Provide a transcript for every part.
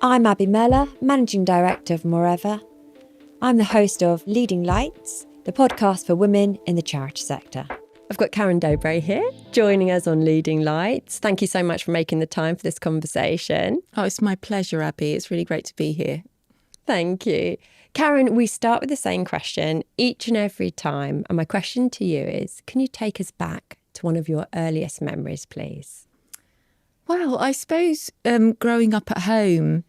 I'm Abby Meller, Managing Director of Moreover. I'm the host of LeadingLights, the podcast for women in the charity sector. I've got KarenDobres here, joining us on LeadingLights. Thank you so much for making the time for this conversation. Oh, it's my pleasure, Abby. It's really great to be here. Thank you. Karen, we start with the same question each and every time. And my question to you is, can you take us back to one of your earliest memories, please? Well, I suppose growing up at home,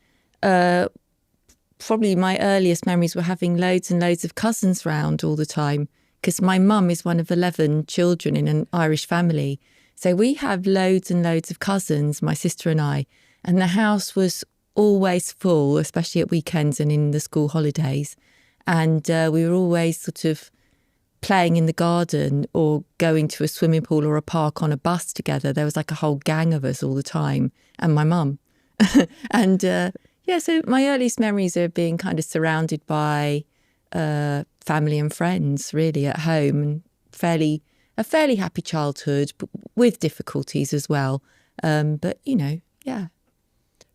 probably my earliest memories were having loads and loads of cousins round all the time, because my mum is one of 11 children in an Irish family. So we have loads and loads of cousins, my sister and I, and the house was always full, especially at weekends and in the school holidays. And we were always sort of playing in the garden or going to a swimming pool or a park on a bus together. There was like a whole gang of us all the time, and my mum. And so my earliest memories are being kind of surrounded by family and friends, really, at home, and a fairly happy childhood, but with difficulties as well. But, yeah.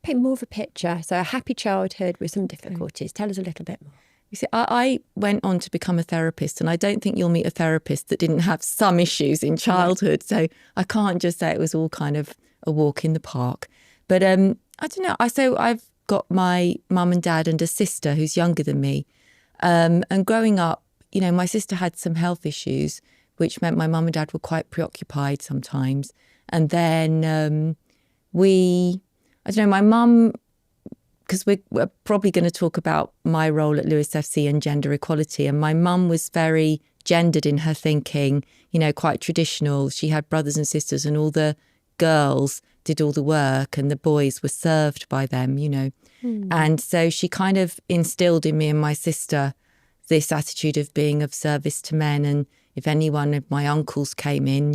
Paint more of a picture. So a happy childhood with some difficulties. Tell us a little bit more. You see, I went on to become a therapist, and I don't think you'll meet a therapist that didn't have some issues in childhood. So I can't just say it was all kind of a walk in the park. But I don't know. I've got my mum and dad and a sister who's younger than me. And growing up, my sister had some health issues, which meant my mum and dad were quite preoccupied sometimes. And then my mum, because we're probably going to talk about my role at Lewes FC and gender equality. And my mum was very gendered in her thinking, quite traditional. She had brothers and sisters, and all the girls did all the work and the boys were served by them, And so she kind of instilled in me and my sister this attitude of being of service to men. And if any one of my uncles came in,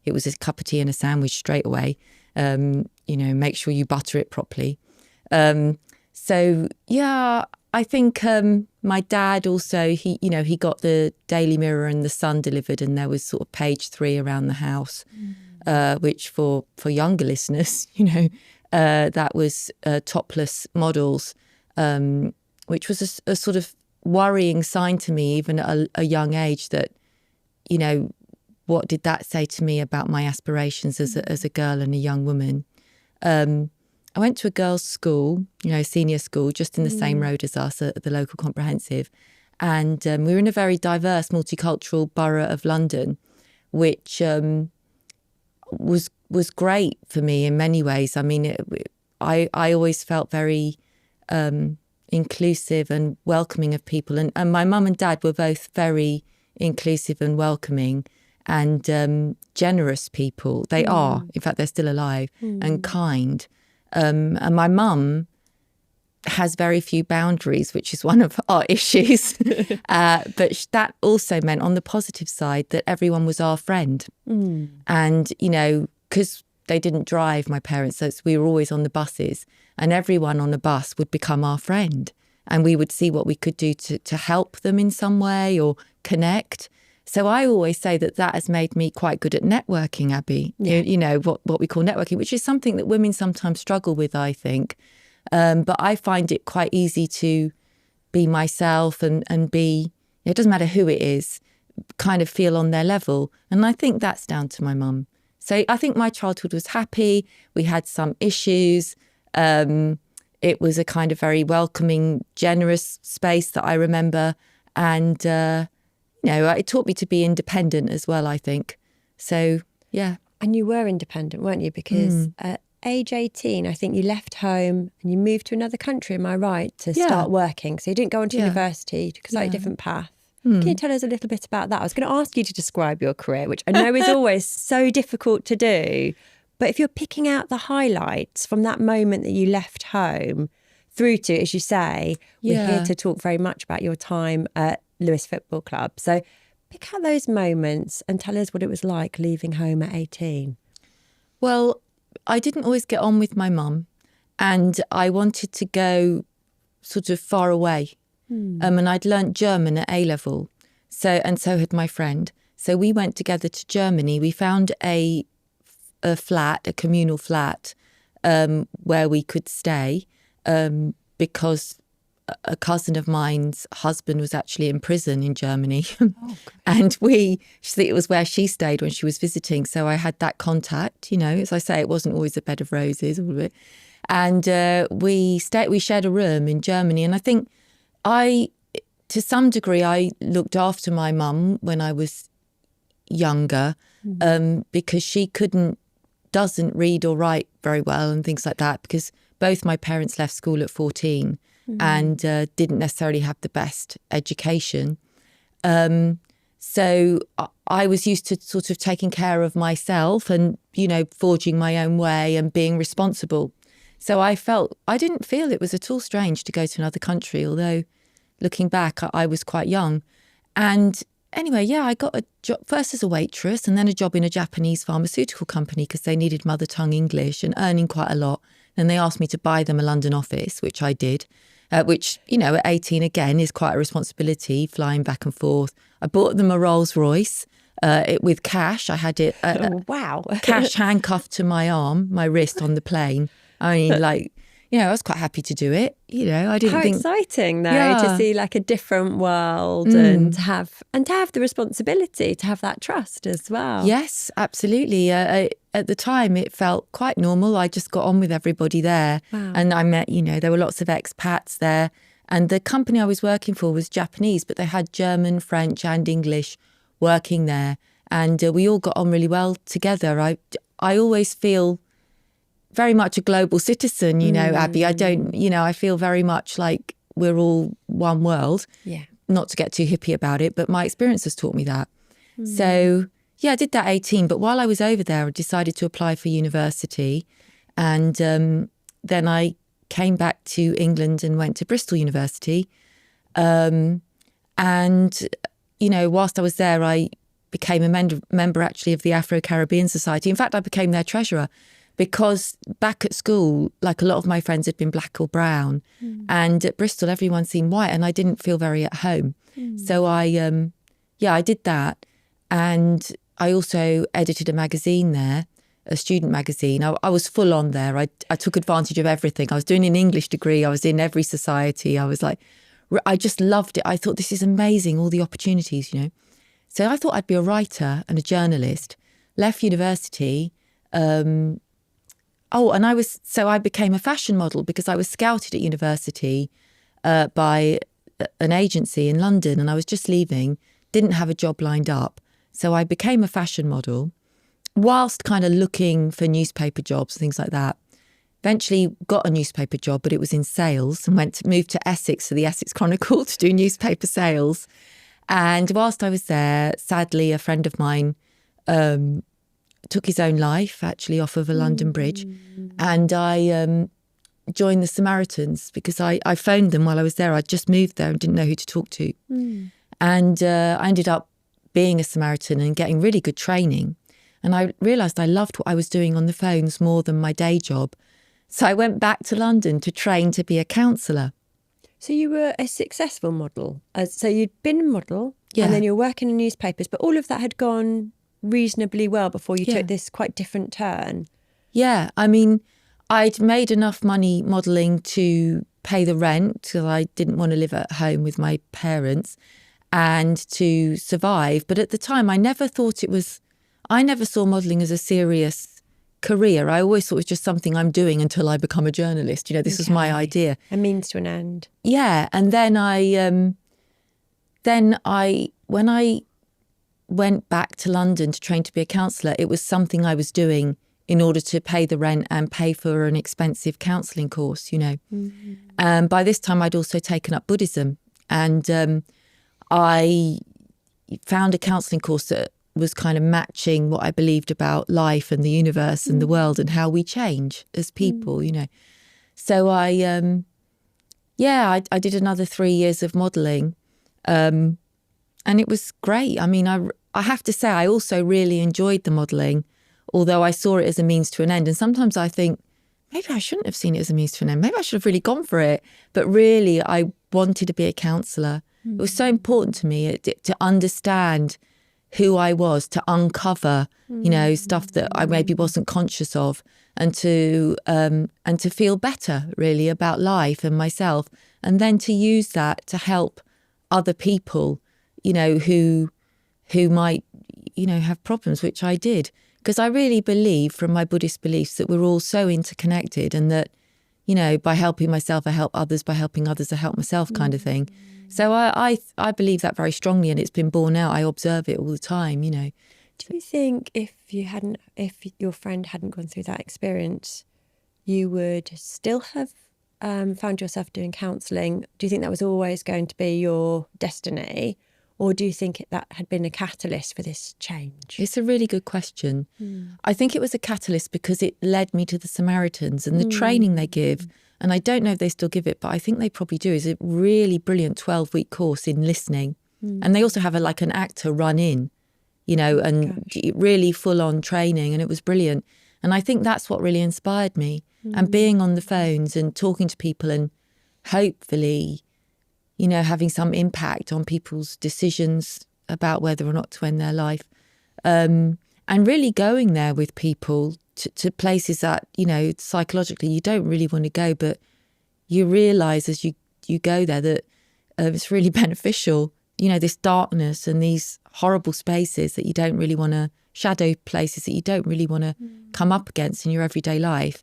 it was a cup of tea and a sandwich straight away. Make sure you butter it properly. I think my dad also, he got the Daily Mirror and the Sun delivered, and there was sort of page 3 around the house, which for younger listeners, that was topless models, which was a sort of worrying sign to me, even at a young age, that, what did that say to me about my aspirations as a girl and a young woman? I went to a girls' school, senior school, just in the same road as us at the local comprehensive. And we were in a very diverse, multicultural borough of London, which was great for me in many ways. I mean, I always felt very inclusive and welcoming of people. And my mum and dad were both very inclusive and welcoming and generous people. They are. In fact, they're still alive and kind. And my mum has very few boundaries, which is one of our issues. But that also meant, on the positive side, that everyone was our friend. And, because they didn't drive, my parents, so we were always on the buses, and everyone on the bus would become our friend. And we would see what we could do to help them in some way or connect. So I always say that has made me quite good at networking, Abby. Yeah. What we call networking, which is something that women sometimes struggle with, I think. But I find it quite easy to be myself and be, it doesn't matter who it is, kind of feel on their level. And I think that's down to my mum. So I think my childhood was happy. We had some issues. It was a kind of very welcoming, generous space that I remember. And, it taught me to be independent as well, I think. So, yeah. And you were independent, weren't you? Because at age 18, I think you left home and you moved to another country, am I right, to start working? So you didn't go on to university, you took a slightly different path. Can you tell us a little bit about that? I was going to ask you to describe your career, which I know is always so difficult to do. But if you're picking out the highlights from that moment that you left home through to, as you say, we're here to talk very much about your time at Lewes Football Club. So pick out those moments and tell us what it was like leaving home at 18. Well, I didn't always get on with my mum, and I wanted to go sort of far away. And I'd learnt German at A-level, so had my friend. So we went together to Germany. We found a flat, a communal flat, where we could stay. because a cousin of mine's husband was actually in prison in Germany. And it was where she stayed when she was visiting. So I had that contact, as I say, it wasn't always a bed of roses, all of it. And we shared a room in Germany. And I think to some degree, I looked after my mum when I was younger, because she doesn't read or write very well and things like that, because both my parents left school at 14 and didn't necessarily have the best education. So I was used to sort of taking care of myself and, forging my own way and being responsible. So I didn't feel it was at all strange to go to another country, although looking back, I was quite young. And anyway, I got a job first as a waitress and then a job in a Japanese pharmaceutical company because they needed mother tongue English and earning quite a lot. And they asked me to buy them a London office, which I did, which, at 18, again, is quite a responsibility, flying back and forth. I bought them a Rolls Royce with cash. I had it wow, cash handcuffed to my wrist on the plane. I mean, I was quite happy to do it. I didn't think... How exciting, though, to see like a different world and to have the responsibility, to have that trust as well. Yes, absolutely. At the time, it felt quite normal. I just got on with everybody there. Wow. And I met, there were lots of expats there. And the company I was working for was Japanese, but they had German, French and English working there. And we all got on really well together. I always feel very much a global citizen, Abby. I don't, I feel very much like we're all one world. Yeah. Not to get too hippie about it, but my experience has taught me that. So, I did that at 18. But while I was over there, I decided to apply for university. And then I came back to England and went to Bristol University. And, whilst I was there, I became a member actually of the Afro-Caribbean Society. In fact, I became their treasurer. Because back at school, like a lot of my friends had been black or brown. And at Bristol, everyone seemed white and I didn't feel very at home. So I did that. And I also edited a magazine there, a student magazine. I was full on there. I took advantage of everything. I was doing an English degree. I was in every society. I was like, I just loved it. I thought, this is amazing, all the opportunities, So I thought I'd be a writer and a journalist. Left university. I became a fashion model because I was scouted at university by an agency in London and I was just leaving, didn't have a job lined up. So I became a fashion model whilst kind of looking for newspaper jobs, things like that. Eventually got a newspaper job, but it was in sales and moved to Essex for the Essex Chronicle to do newspaper sales. And whilst I was there, sadly, a friend of mine took his own life, actually, off of a London bridge. And I joined the Samaritans because I phoned them while I was there. I'd just moved there and didn't know who to talk to. And I ended up being a Samaritan and getting really good training. And I realised I loved what I was doing on the phones more than my day job. So I went back to London to train to be a counsellor. So you were a successful model. So you'd been a model and then you were working in newspapers, but all of that had gone reasonably well before you took this quite different turn. Yeah, I mean, I'd made enough money modelling to pay the rent because I didn't want to live at home with my parents and to survive. But at the time, I never saw modelling as a serious career. I always thought it was just something I'm doing until I become a journalist. This was my idea. A means to an end. Yeah, and then when I went back to London to train to be a counsellor, it was something I was doing in order to pay the rent and pay for an expensive counselling course, By this time, I'd also taken up Buddhism and I found a counselling course that was kind of matching what I believed about life and the universe and the world and how we change as people, So I did another 3 years of modelling and it was great. I mean, I have to say, I also really enjoyed the modelling, although I saw it as a means to an end. And sometimes I think, maybe I shouldn't have seen it as a means to an end. Maybe I should have really gone for it. But really, I wanted to be a counsellor. It was so important to me to understand who I was, to uncover, stuff that I maybe wasn't conscious of. and to feel better really about life and myself, and then to use that to help other people, you know, who might, you know, have problems, which I did. Because I really believe from my Buddhist beliefs that we're all so interconnected, and that, you know, by helping myself, I help others, by helping others, I help myself, kind of thing. So I believe that very strongly, and it's been borne out. I observe it all the time, you know. Do you think if your friend hadn't gone through that experience, you would still have found yourself doing counselling? Do you think that was always going to be your destiny? Or do you think that had been a catalyst for this change? It's a really good question. I think it was a catalyst because it led me to the Samaritans and the training they give. And I don't know if they still give it, but I think they probably do. Is a really brilliant 12-week course in listening. And they also have like an actor run in, you know, and really full-on training. And it was brilliant. And I think that's what really inspired me. And being on the phones and talking to people and hopefully, you know, having some impact on people's decisions about whether or not to end their life. And really going there with people to places that, you know, psychologically you don't really want to go, but you realise as you go there that it's really beneficial, you know, this darkness and these horrible spaces that you don't really want to, shadow places that you don't really want to come up against in your everyday life.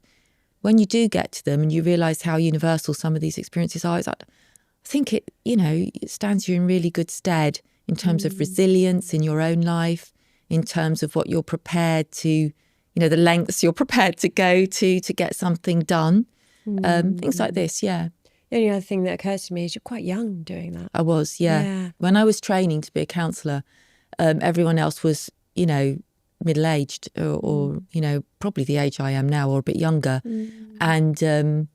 When you do get to them and you realise how universal some of these experiences are, it's like, I think it, you know, it stands you in really good stead in terms of resilience in your own life, in terms of what you're prepared to, you know, the lengths you're prepared to go to get something done. Things like this, yeah. The only other thing that occurs to me is you're quite young doing that. I was, yeah. When I was training to be a counsellor, everyone else was, you know, middle-aged or you know, probably the age I am now or a bit younger. And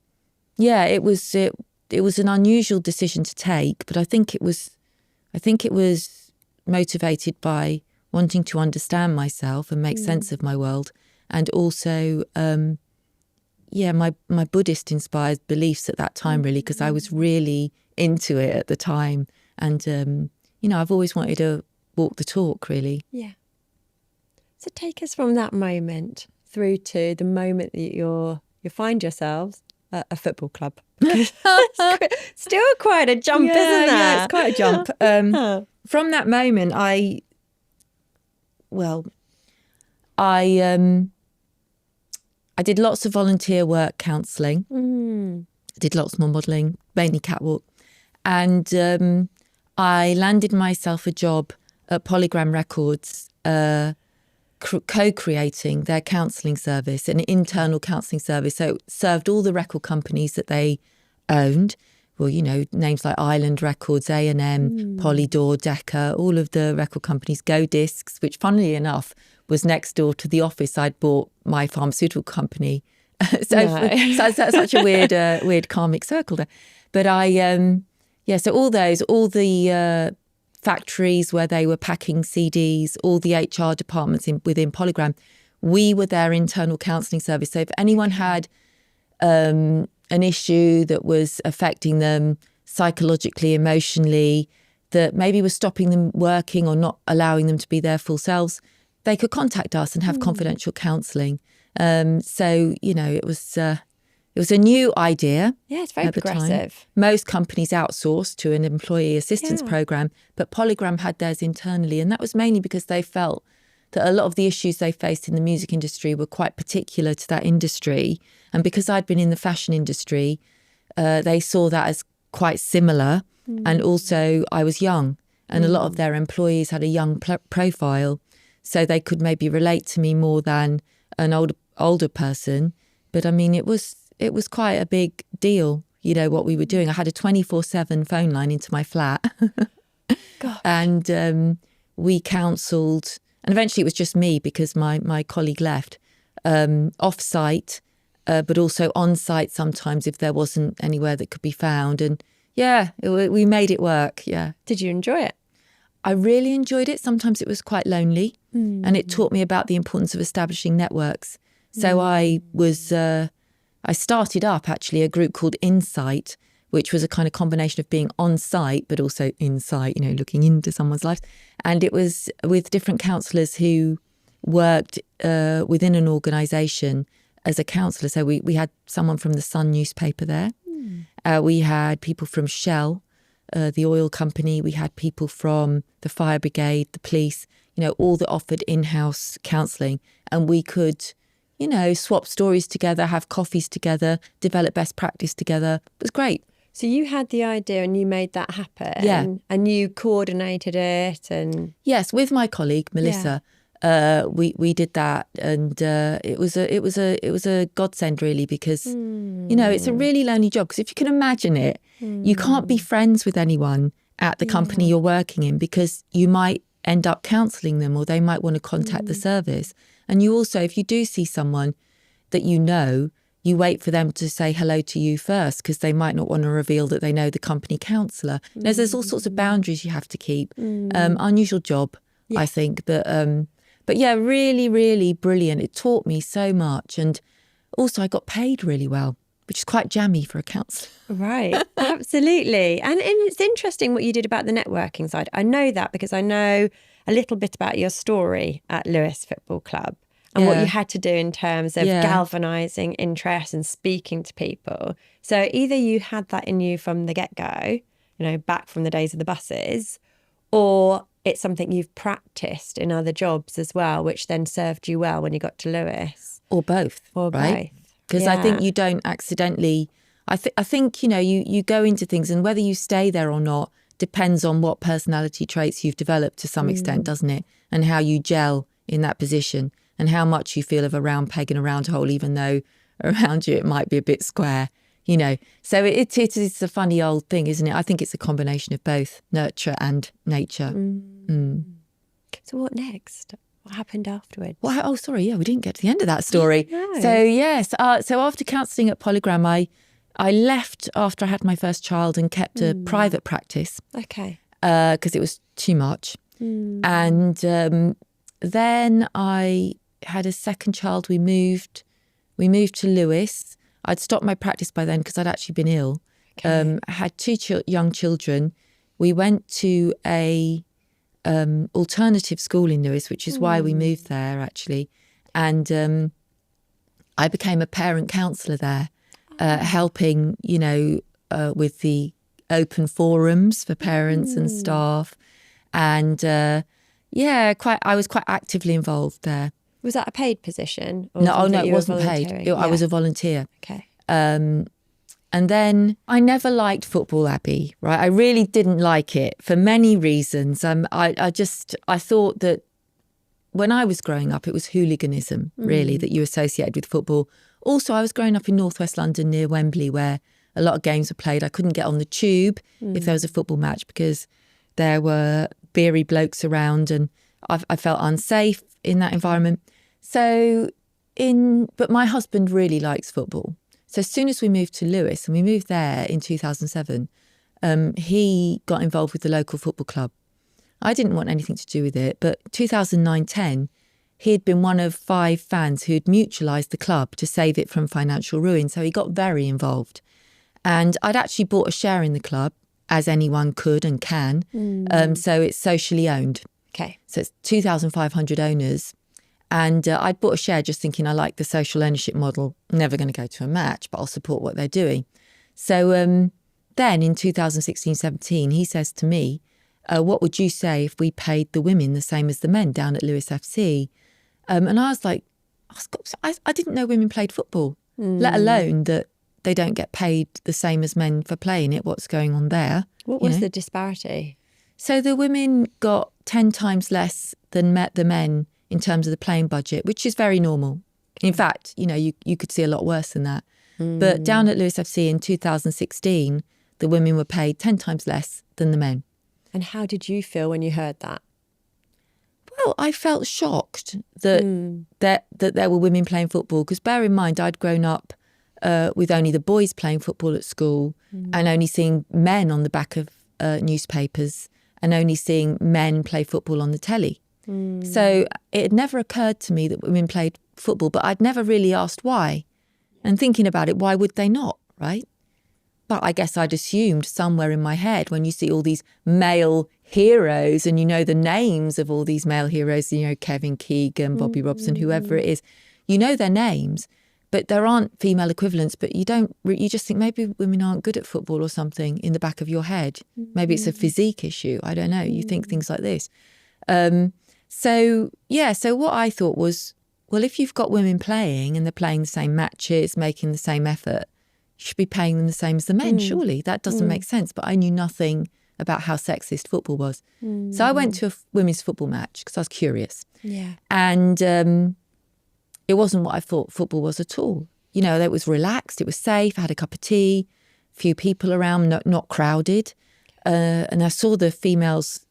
yeah, it was an unusual decision to take, but I think it was motivated by wanting to understand myself and make sense of my world, and also my Buddhist inspired beliefs at that time, really, because I was really into it at the time. And you know, I've always wanted to walk the talk, really. Yeah. So take us from that moment through to the moment that you find yourselves at a football club. Still quite a jump, isn't it? Yeah, it's quite a jump. From that moment, I did lots of volunteer work counselling. I did lots more modelling, mainly catwalk. And I landed myself a job at Polygram Records, co-creating their counselling service, an internal counselling service. So it served all the record companies that they owned. Well, you know, names like Island Records, A&M, Polydor, Decca, all of the record companies, Go Discs, which funnily enough was next door to the office I'd bought my pharmaceutical company. So that's such a weird karmic circle there. But so all the factories where they were packing CDs, all the HR departments within Polygram, we were their internal counselling service. So if anyone had an issue that was affecting them psychologically, emotionally, that maybe was stopping them working or not allowing them to be their full selves, they could contact us and have confidential counselling. So, you know, it was a new idea. Yeah, it's very progressive. Most companies outsourced to an employee assistance program, but Polygram had theirs internally. And that was mainly because they felt that a lot of the issues they faced in the music industry were quite particular to that industry. And because I'd been in the fashion industry, they saw that as quite similar. And also I was young, and a lot of their employees had a young profile. So they could maybe relate to me more than an older person. But I mean, it was quite a big deal, you know, what we were doing. I had a 24/7 phone line into my flat. And we counselled, and eventually it was just me because my colleague left, off-site, but also on-site sometimes if there wasn't anywhere that could be found. And yeah, we made it work, yeah. Did you enjoy it? I really enjoyed it. Sometimes it was quite lonely, and it taught me about the importance of establishing networks. So I started up actually a group called Insight, which was a kind of combination of being on site, but also insight, you know, looking into someone's life. And it was with different counsellors who worked within an organisation as a counsellor. So we had someone from the Sun newspaper there. We had people from Shell, the oil company. We had people from the fire brigade, the police, all that offered in-house counselling. And we could, swap stories together, have coffees together, develop best practice together. It was great. So you had the idea and you made that happen. Yeah. And you coordinated it and... Yes, with my colleague, Melissa. We did that, and it was a godsend, really, because it's a really lonely job. Because if you can imagine it, you can't be friends with anyone at the company you're working in, because you might end up counselling them, or they might want to contact the service. And you also, if you do see someone that you wait for them to say hello to you first, because they might not want to reveal that they know the company counsellor. There's all sorts of boundaries you have to keep. Unusual job, I think, but yeah, really, really brilliant. It taught me so much. And also I got paid really well, which is quite jammy for a counsellor. Right, absolutely. And it's interesting what you did about the networking side. I know that because I know a little bit about your story at Lewes Football Club and what you had to do in terms of galvanising interest and speaking to people. So either you had that in you from the get-go, back from the days of the buses, or it's something you've practiced in other jobs as well, which then served you well when you got to Lewes. Or both, right? Because I think you don't accidentally... I think, you go into things, and whether you stay there or not depends on what personality traits you've developed to some extent, doesn't it? And how you gel in that position, and how much you feel of a round peg in a round hole, even though around you it might be a bit square. So it's a funny old thing, isn't it? I think it's a combination of both nurture and nature. So what next? What happened afterwards? Oh, sorry, we didn't get to the end of that story. No. So yes, so after counselling at Polygram, I left after I had my first child and kept a private practice. Okay. Because it was too much. And then I had a second child. We moved to Lewes. I'd stopped my practice by then because I'd actually been ill. I had two young children. We went to a alternative school in Lewes, which is why we moved there, actually. And I became a parent counsellor there, helping, with the open forums for parents and staff. And I was quite actively involved there. Was that a paid position? No, it wasn't paid. I was a volunteer. Okay. And then I never liked football, Abby, right? I really didn't like it for many reasons. I thought that when I was growing up, it was hooliganism, really, that you associated with football. Also, I was growing up in northwest London near Wembley, where a lot of games were played. I couldn't get on the tube if there was a football match because there were beery blokes around, and I felt unsafe in that environment. But my husband really likes football. So as soon as we moved to Lewes, and we moved there in 2007, he got involved with the local football club. I didn't want anything to do with it, but 2009-10, he had been one of 5 fans who'd mutualised the club to save it from financial ruin. So he got very involved. And I'd actually bought a share in the club, as anyone could and can. So it's socially owned. Okay. So it's 2,500 owners. And I'd bought a share just thinking I like the social ownership model. Never going to go to a match, but I'll support what they're doing. So then in 2016-17, he says to me, what would you say if we paid the women the same as the men down at Lewes FC? And I was like, I didn't know women played football, let alone that they don't get paid the same as men for playing it. What's going on there? What was the disparity? So the women got 10 times less than the men in terms of the playing budget, which is very normal. In fact, you could see a lot worse than that. But down at Lewes FC in 2016, the women were paid 10 times less than the men. And how did you feel when you heard that? Well, I felt shocked that there were women playing football, because bear in mind, I'd grown up with only the boys playing football at school and only seeing men on the back of newspapers and only seeing men play football on the telly. So it had never occurred to me that women played football, but I'd never really asked why. And thinking about it, why would they not, right? But I guess I'd assumed somewhere in my head, when you see all these male heroes and you know the names of all these male heroes, Kevin Keegan, Bobby Robson, whoever it is, you know their names. but there aren't female equivalents, but you just think maybe women aren't good at football or something in the back of your head. Maybe it's a physique issue. I don't know. You think things like this. So what I thought was, well, if you've got women playing and they're playing the same matches, making the same effort, you should be paying them the same as the men, surely. That doesn't make sense. But I knew nothing about how sexist football was. So I went to a women's football match because I was curious. Yeah. And it wasn't what I thought football was at all. You know, it was relaxed, it was safe, I had a cup of tea, a few people around, not crowded. And I saw the females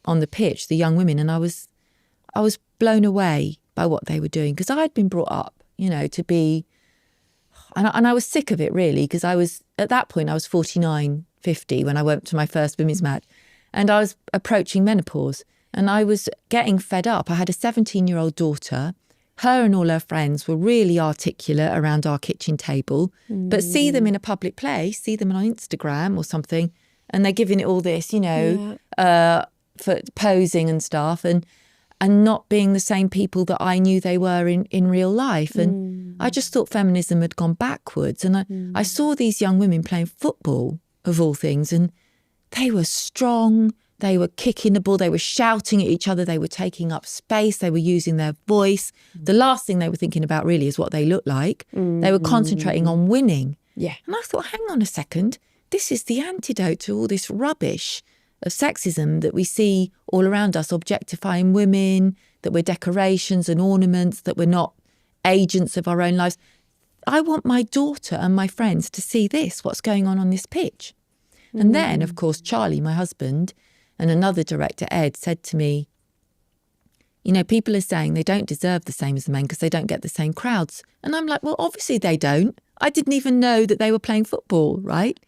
on the pitch, the young women, and I was blown away by what they were doing, because I had been brought up, you know, to be, and I was sick of it really, because at that point I was 49, 50 when I went to my first women's match, and I was approaching menopause, and I was getting fed up. I had a 17-year-old daughter. Her and all her friends were really articulate around our kitchen table, but see them in a public place, see them on Instagram or something, and they're giving it all this, you know, for posing and stuff, and not being the same people that I knew they were in real life. And I just thought feminism had gone backwards. And I saw these young women playing football, of all things, and they were strong, they were kicking the ball, they were shouting at each other, they were taking up space, they were using their voice. The last thing they were thinking about really is what they looked like. They were concentrating on winning. Yeah. And I thought, hang on a second, this is the antidote to all this rubbish of sexism that we see all around us, objectifying women, that we're decorations and ornaments, that we're not agents of our own lives. I want my daughter and my friends to see this, what's going on this pitch. And then, of course, Charlie, my husband, and another director, Ed, said to me, you know, people are saying they don't deserve the same as the men because they don't get the same crowds. And I'm like, well, obviously they don't. I didn't even know that they were playing football, right?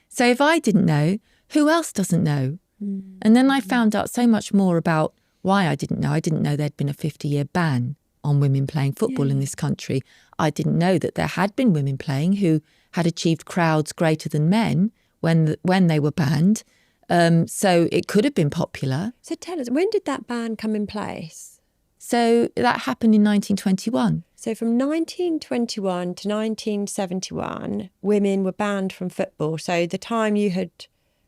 So if I didn't know, who else doesn't know? And then I found out so much more about why I didn't know. I didn't know there'd been a 50-year ban on women playing football in this country. I didn't know that there had been women playing who had achieved crowds greater than men when they were banned. So it could have been popular. So tell us, when did that ban come in place? So that happened in 1921. So from 1921 to 1971, women were banned from football. So the time you had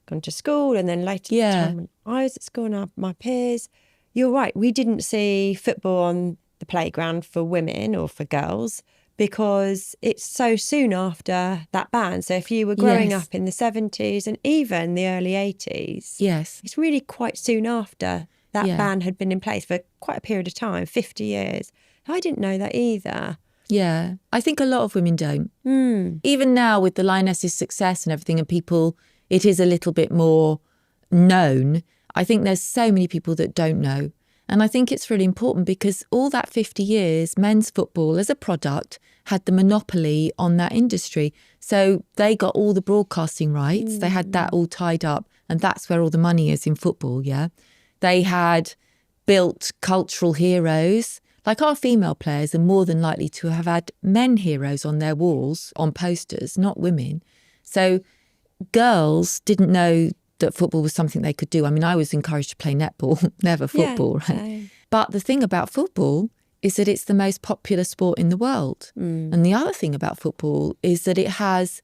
gone to school, and then later the time when I was at school and my peers, you're right, we didn't see football on the playground for women or for girls because it's so soon after that ban. So if you were growing up in the 70s and even the early 80s, it's really quite soon after that ban had been in place for quite a period of time, 50 years. I didn't know that either. Yeah, I think a lot of women don't. Even now with the Lioness's success and everything, and people, it is a little bit more known. I think there's so many people that don't know. And I think it's really important because all that 50 years, men's football as a product had the monopoly on that industry. So they got all the broadcasting rights. They had that all tied up. And that's where all the money is in football, yeah? They had built cultural heroes. Like our female players are more than likely to have had men heroes on their walls, on posters, not women. So girls didn't know that football was something they could do. I mean, I was encouraged to play netball, never football, right? Same. But the thing about football is that it's the most popular sport in the world. And the other thing about football is that it has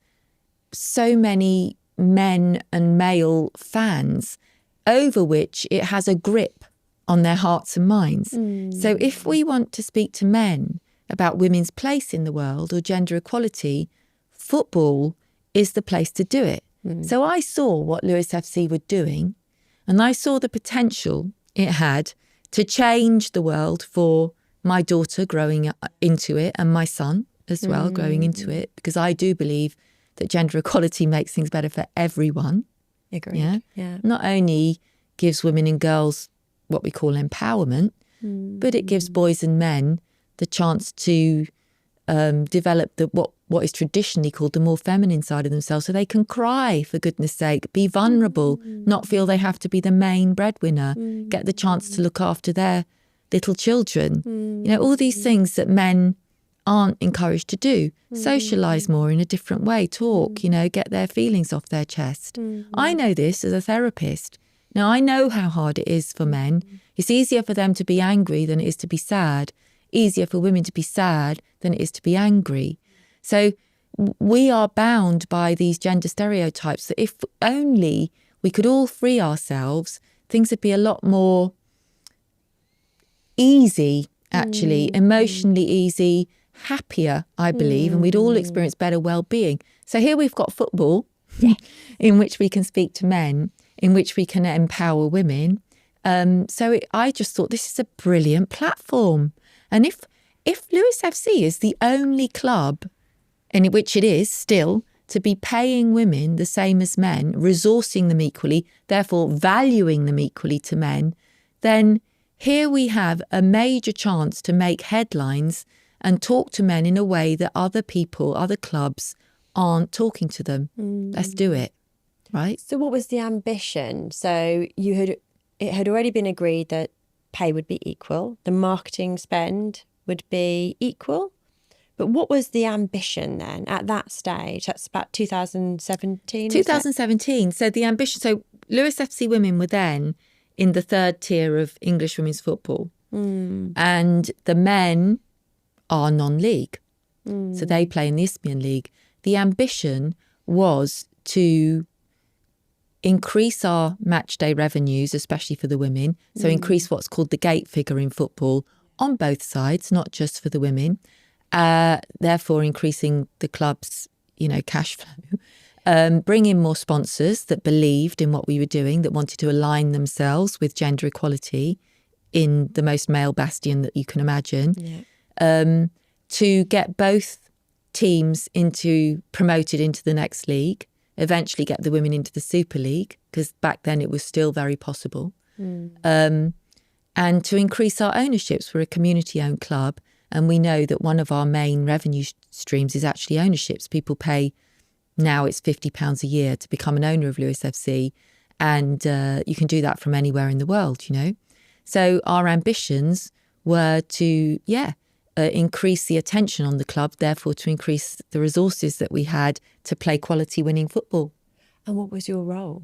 so many men and male fans over which it has a grip on their hearts and minds. So if we want to speak to men about women's place in the world or gender equality, football is the place to do it. So I saw what Lewes FC were doing, and I saw the potential it had to change the world for my daughter growing into it, and my son as well growing into it, because I do believe that gender equality makes things better for everyone. Agreed. Yeah. Not only gives women and girls what we call empowerment, but it gives boys and men the chance to develop what is traditionally called the more feminine side of themselves, so they can cry, for goodness sake, be vulnerable, not feel they have to be the main breadwinner, get the chance to look after their little children. You know, all these things that men aren't encouraged to do. Socialise more in a different way, talk, you know, get their feelings off their chest. I know this as a therapist. Now, I know how hard it is for men. It's easier for them to be angry than it is to be sad. Easier for women to be sad than it is to be angry. So we are bound by these gender stereotypes that if only we could all free ourselves, things would be a lot more easy, actually, emotionally easy, happier, I believe, and we'd all experience better well-being. So here we've got football, in which we can speak to men, in which we can empower women. I just thought this is a brilliant platform. And if Lewes FC is the only club, in which it is still, to be paying women the same as men, resourcing them equally, therefore valuing them equally to men, then here we have a major chance to make headlines and talk to men in a way that other people, other clubs aren't talking to them. Let's do it, right? So what was the ambition? So it had already been agreed that pay would be equal, the marketing spend would be equal. But what was the ambition then at that stage? That's about 2017? 2017. So the ambition, so Lewes FC women were then in the third tier of English women's football. And the men are non-league. So they play in the Isthmian League. The ambition was to increase our match day revenues, especially for the women. So increase what's called the gate figure in football on both sides, not just for the women. Therefore increasing the club's, cash flow, bring in more sponsors that believed in what we were doing, that wanted to align themselves with gender equality in the most male bastion that you can imagine, to get both teams promoted into the next league, eventually get the women into the Super League, because back then it was still very possible, and to increase our ownerships. We're a community-owned club. And we know that one of our main revenue streams is actually ownerships. People pay, now it's £50 a year to become an owner of Lewes FC. And you can do that from anywhere in the world, So our ambitions were to, increase the attention on the club, therefore to increase the resources that we had to play quality winning football. And what was your role?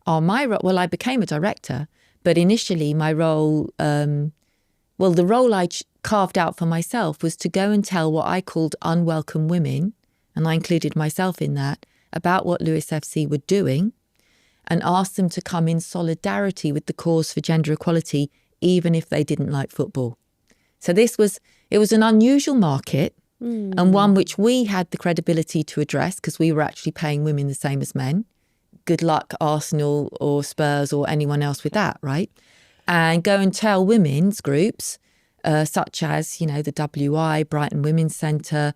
My role, well, I became a director, but initially my role, the role I carved out for myself was to go and tell what I called unwelcome women, and I included myself in that, about what Lewes FC were doing, and ask them to come in solidarity with the cause for gender equality, even if they didn't like football. So it was an unusual market, and one which we had the credibility to address, because we were actually paying women the same as men. Good luck, Arsenal or Spurs or anyone else with that, right? And go and tell women's groups, such as, the WI, Brighton Women's Centre,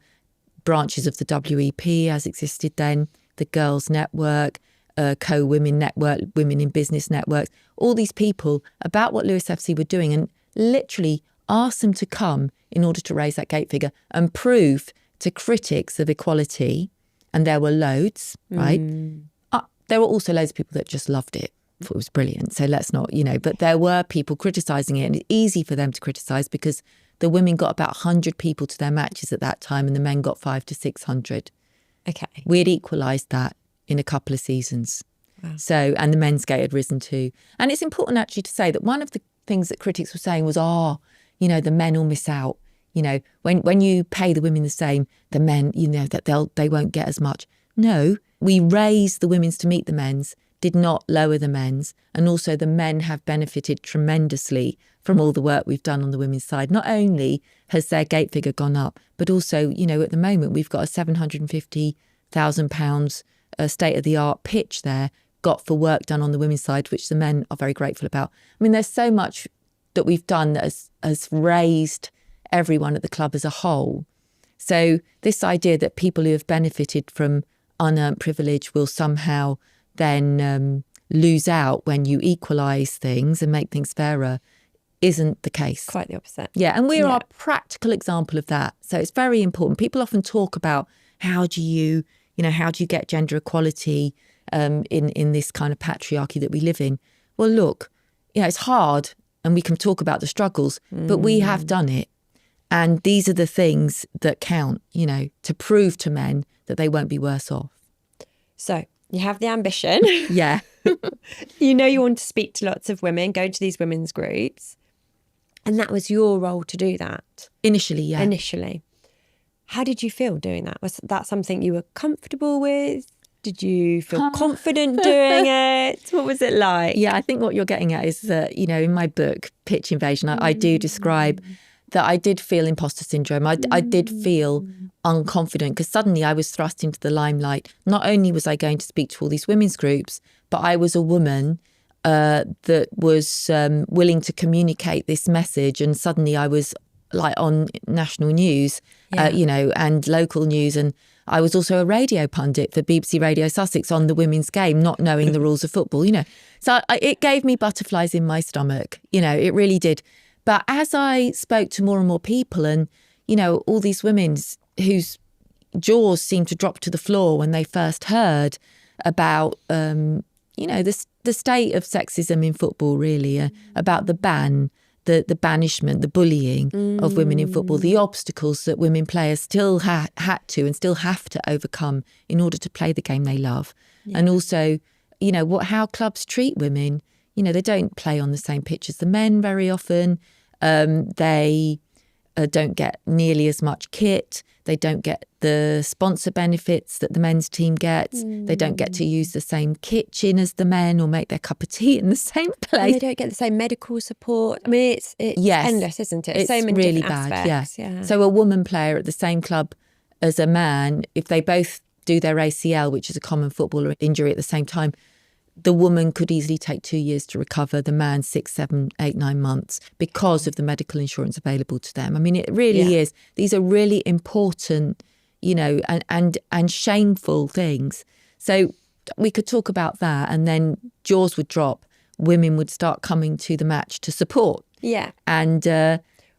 branches of the WEP as existed then, the Girls Network, Co-Women Network, Women in Business Networks, all these people about what Lewes FC were doing, and literally ask them to come in order to raise that gate figure and prove to critics of equality, and there were loads, right? There were also loads of people that just loved it. Thought it was brilliant. So let's not, but there were people criticising it, and it's easy for them to criticise because the women got about 100 people to their matches at that time and the men got 500 to 600. Okay. We had equalised that in a couple of seasons. Wow. So, and the men's gate had risen too. And it's important actually to say that one of the things that critics were saying was, the men will miss out. When you pay the women the same, the men, that they won't get as much. No, we raised the women's to meet the men's, did not lower the men's, and also the men have benefited tremendously from all the work we've done on the women's side. Not only has their gate figure gone up, but also, at the moment we've got a £750,000 state-of-the-art pitch there, got for work done on the women's side, which the men are very grateful about. I mean, there's so much that we've done that has raised everyone at the club as a whole. So this idea that people who have benefited from unearned privilege will somehow then lose out when you equalise things and make things fairer isn't the case. Quite the opposite. Yeah, and we are a practical example of that. So it's very important. People often talk about how do you get gender equality in this kind of patriarchy that we live in. Well, look, it's hard and we can talk about the struggles, but we have done it. And these are the things that count, to prove to men that they won't be worse off. So you have the ambition. Yeah. You want to speak to lots of women, go to these women's groups. And that was your role to do that? Initially, yeah. Initially. How did you feel doing that? Was that something you were comfortable with? Did you feel confident doing it? What was it like? Yeah, I think what you're getting at is that, you know, in my book, Pitch Invasion, I do describe that I did feel imposter syndrome. I did feel unconfident because suddenly I was thrust into the limelight. Not only was I going to speak to all these women's groups, but I was a woman that was willing to communicate this message. And suddenly I was like on national news, you know, and local news. And I was also a radio pundit for BBC Radio Sussex on the women's game, not knowing the rules of football, you know. So it gave me butterflies in my stomach, you know, it really did. But as I spoke to more and more people and, you know, all these women whose jaws seemed to drop to the floor when they first heard about, you know, the state of sexism in football, really, about the ban, the banishment, the bullying of women in football, the obstacles that women players still had to and still have to overcome in order to play the game they love. Yeah. And also, you know, how clubs treat women. You know, they don't play on the same pitch as the men very often. They don't get nearly as much kit. They don't get the sponsor benefits that the men's team gets. They don't get to use the same kitchen as the men or make their cup of tea in the same place. And they don't get the same medical support. I mean, it's endless, isn't it? It's so many really different bad. aspects. Yeah. So a woman player at the same club as a man, if they both do their ACL, which is a common footballer injury at the same time, the woman could easily take 2 years to recover, the man 6, 7, 8, 9 months because of the medical insurance available to them. I mean, it really is. These are really important, you know, and shameful things. So we could talk about that, and then jaws would drop. Women would start coming to the match to support. Yeah. And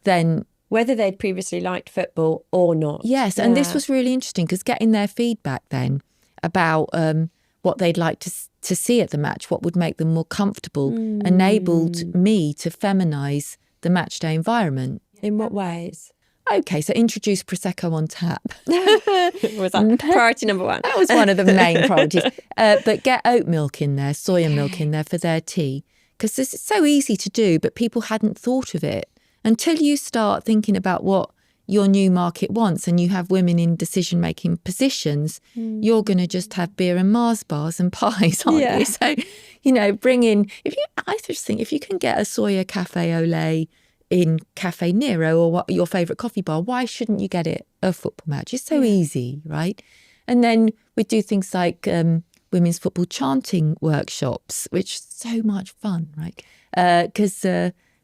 then... whether they'd previously liked football or not. Yes, and this was really interesting because getting their feedback then about what they'd like to see at the match, what would make them more comfortable, enabled me to feminise the match day environment. In what ways? Okay, so introduce Prosecco on tap. Was that priority number one? That was one of the main priorities. But get oat milk in there, soya milk in there for their tea. Because this is so easy to do, but people hadn't thought of it. Until you start thinking about what your new market wants and you have women in decision-making positions, you're going to just have beer and Mars bars and pies, aren't you? So, you know, bring in... I just think if you can get a soya cafe au lait in Cafe Nero or your favourite coffee bar, why shouldn't you get it at a football match? It's so easy, right? And then we do things like women's football chanting workshops, which is so much fun, right? Because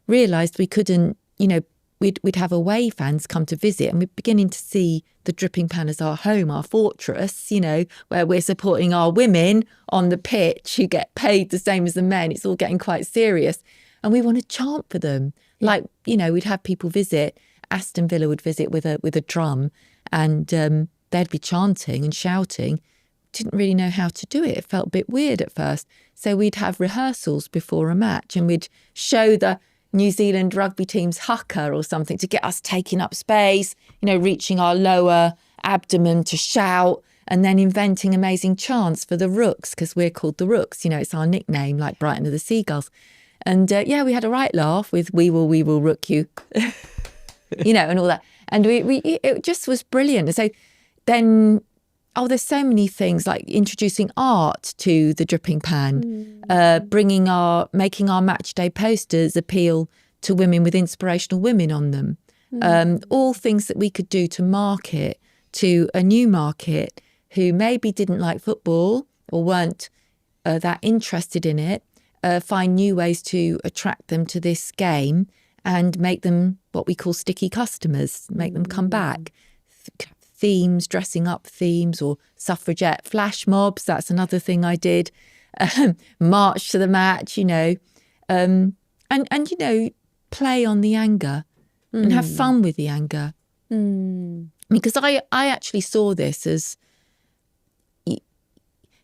realised we couldn't, you know, we'd have away fans come to visit, and we're beginning to see the Dripping Pan as our home, our fortress, you know, where we're supporting our women on the pitch who get paid the same as the men. It's all getting quite serious. And we want to chant for them. Like, you know, we'd have people visit. Aston Villa would visit with a drum, and they'd be chanting and shouting. Didn't really know how to do it. It felt a bit weird at first. So we'd have rehearsals before a match, and we'd show the New Zealand rugby team's haka or something to get us taking up space, you know, reaching our lower abdomen to shout, and then inventing amazing chants for the Rooks, because we're called the Rooks, you know, it's our nickname, like Brighton of the Seagulls. And we had a right laugh with we will rook you, you know, and all that. And it just was brilliant. And so then, there's so many things like introducing art to the Dripping Pan, making our match day posters appeal to women with inspirational women on them. All things that we could do to market to a new market who maybe didn't like football or weren't that interested in it, find new ways to attract them to this game and make them what we call sticky customers, make them come back. Themes, dressing up themes, or suffragette flash mobs. That's another thing I did. March to the match, you know, and you know, play on the anger and have fun with the anger. Because I actually saw this as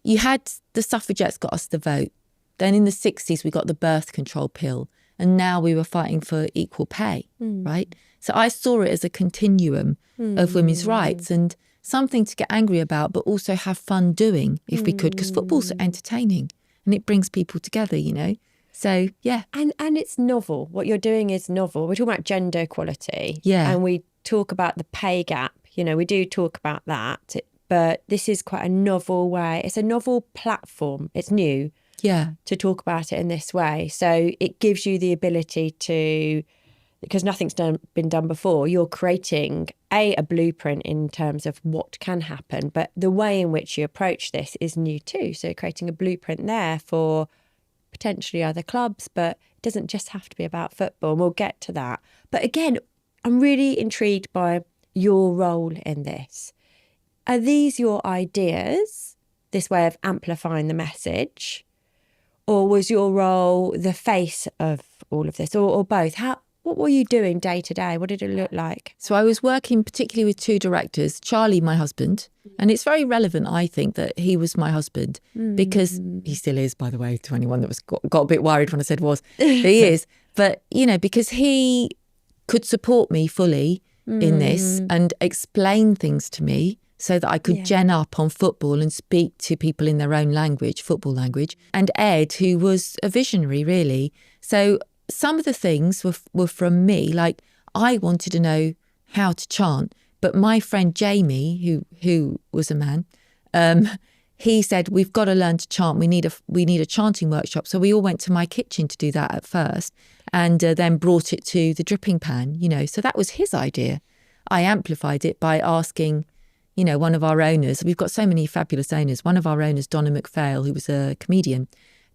you had the suffragettes got us the vote. Then in the 60s we got the birth control pill, and now we were fighting for equal pay, right? So I saw it as a continuum of women's rights and something to get angry about, but also have fun doing if we could, because football's entertaining and it brings people together, you know. So, yeah. And it's novel. What you're doing is novel. We're talking about gender equality. Yeah. And we talk about the pay gap, we do talk about that, but this is quite a novel way. It's a novel platform. It's new to talk about it in this way. So it gives you the ability to, because nothing's been done before, you're creating a blueprint in terms of what can happen, but the way in which you approach this is new too. So creating a blueprint there for potentially other clubs, but it doesn't just have to be about football, and we'll get to that. But again, I'm really intrigued by your role in this. Are these your ideas, this way of amplifying the message, or was your role the face of all of this, or both? What were you doing day to day? What did it look like? So I was working particularly with two directors, Charlie, my husband, and it's very relevant, I think, that he was my husband because he still is, by the way, to anyone that was got a bit worried when I said was. He is. But, because he could support me fully in this and explain things to me so that I could gen up on football and speak to people in their own language, football language. And Ed, who was a visionary, really. So some of the things were from me, like I wanted to know how to chant, but my friend Jamie, who was a man, he said, we've got to learn to chant. We need a chanting workshop. So we all went to my kitchen to do that at first, and then brought it to the dripping pan, So that was his idea. I amplified it by asking, one of our owners, we've got so many fabulous owners, one of our owners, Donna McPhail, who was a comedian,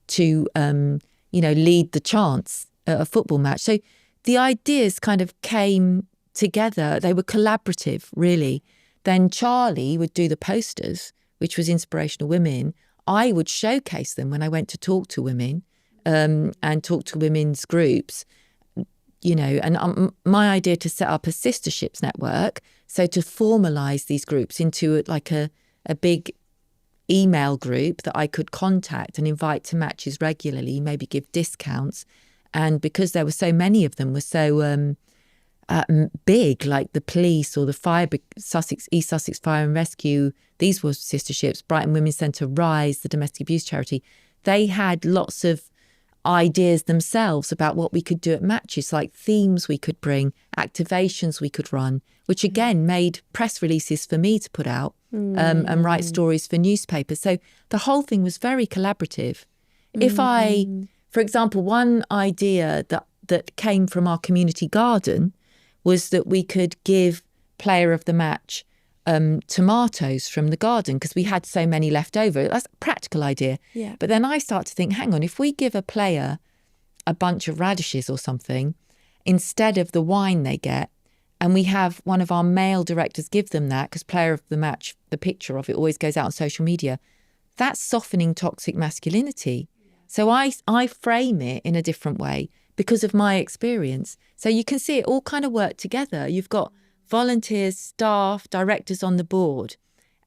to, lead the chants at a football match. So the ideas kind of came together. They were collaborative, really. Then Charlie would do the posters, which was Inspirational Women. I would showcase them when I went to talk to women and talk to women's groups, and my idea to set up a sisterships network, so to formalise these groups into like a big email group that I could contact and invite to matches regularly, maybe give discounts. And because there were so many of them, were so big, like the police or the fire, East Sussex Fire and Rescue, these were sisterships, Brighton Women's Centre, Rise, the domestic abuse charity, they had lots of ideas themselves about what we could do at matches, like themes we could bring, activations we could run, which again made press releases for me to put out and write stories for newspapers. So the whole thing was very collaborative. If I... For example, one idea that came from our community garden was that we could give player of the match tomatoes from the garden because we had so many left over. That's a practical idea. Yeah. But then I start to think, hang on, if we give a player a bunch of radishes or something instead of the wine they get, and we have one of our male directors give them that, because player of the match, the picture of it always goes out on social media, that's softening toxic masculinity. So I frame it in a different way because of my experience. So you can see it all kind of work together. You've got volunteers, staff, directors on the board.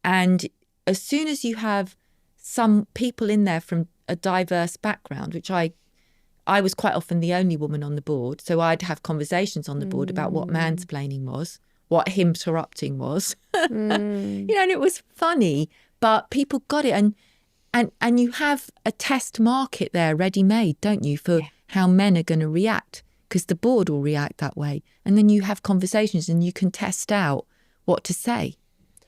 And as soon as you have some people in there from a diverse background, which I was quite often the only woman on the board. So I'd have conversations on the board about what mansplaining was, what him-interrupting was. And it was funny, but people got it. And you have a test market there ready-made, don't you, for how men are going to react, because the board will react that way. And then you have conversations and you can test out what to say.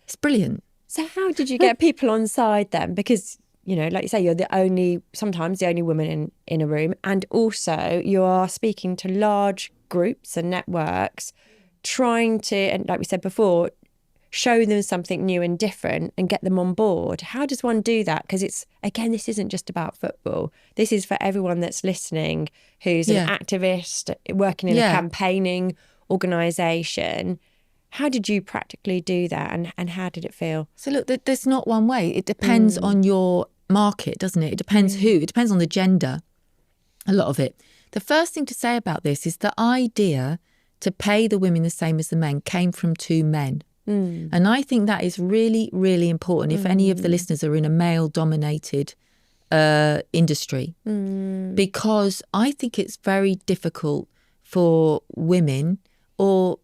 It's brilliant. So how did you get people on side then? Because, like you say, you're sometimes the only woman in a room. And also you are speaking to large groups and networks, trying to, and like we said before, show them something new and different and get them on board. How does one do that? Because this isn't just about football. This is for everyone that's listening who's an activist, working in a campaigning organisation. How did you practically do that and how did it feel? So look, there's not one way. It depends on your market, doesn't it? It depends who. It depends on the gender, a lot of it. The first thing to say about this is the idea to pay the women the same as the men came from two men. And I think that is really, really important if any of the listeners are in a male-dominated industry, because I think it's very difficult for women or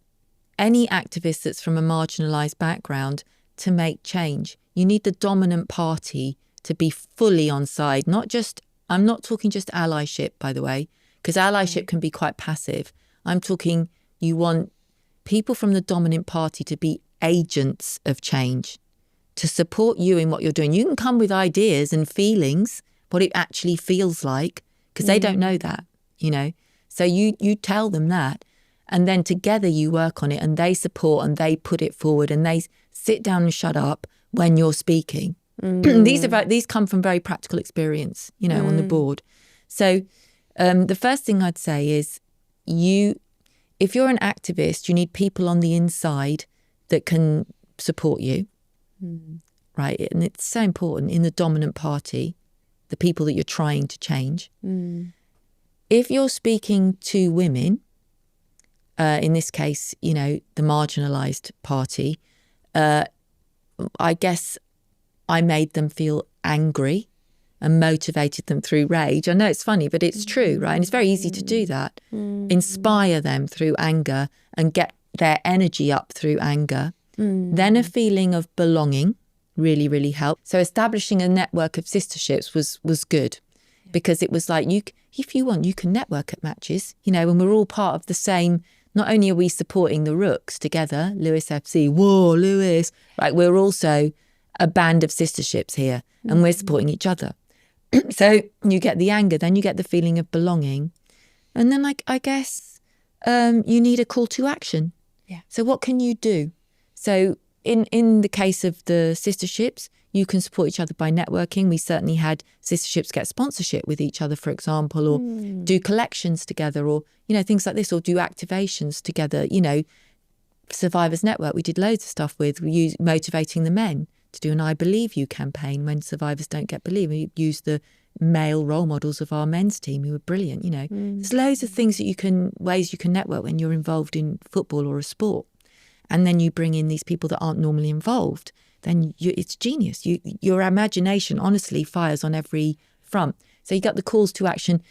any activist that's from a marginalised background to make change. You need the dominant party to be fully on side, I'm not talking just allyship, by the way, because allyship can be quite passive. I'm talking you want people from the dominant party to be agents of change to support you in what you're doing. You can come with ideas and feelings, what it actually feels like, because they don't know that, you know. So you tell them that, and then together you work on it, and they support and they put it forward, and they sit down and shut up when you're speaking. These come from very practical experience, you know, on the board. So the first thing I'd say is if you're an activist, you need people on the inside that can support you, right? And it's so important in the dominant party, the people that you're trying to change. If you're speaking to women, in this case, you know, the marginalised party, I guess I made them feel angry and motivated them through rage. I know it's funny, but it's true, right? And it's very easy to do that. Inspire them through anger and get their energy up through anger. Then a feeling of belonging really, really helped. So establishing a network of sisterships was good, because it was like, if you want, you can network at matches, you know, and we're all part of the same. Not only are we supporting the Rooks together, Lewes FC, whoa, Lewes, right? We're also a band of sisterships here, and we're supporting each other. So you get the anger, then you get the feeling of belonging. And then I guess you need a call to action. Yeah. So what can you do? So in the case of the sisterships, you can support each other by networking. We certainly had sisterships get sponsorship with each other, for example, or do collections together, or, you know, things like this, or do activations together. You know, Survivors Network, we did loads of stuff with motivating the men to do an I Believe You campaign when survivors don't get believed. We used the male role models of our men's team who were brilliant, you know. There's loads of things that ways you can network when you're involved in football or a sport. And then you bring in these people that aren't normally involved, then it's genius. Your imagination honestly fires on every front. So you got the calls to action.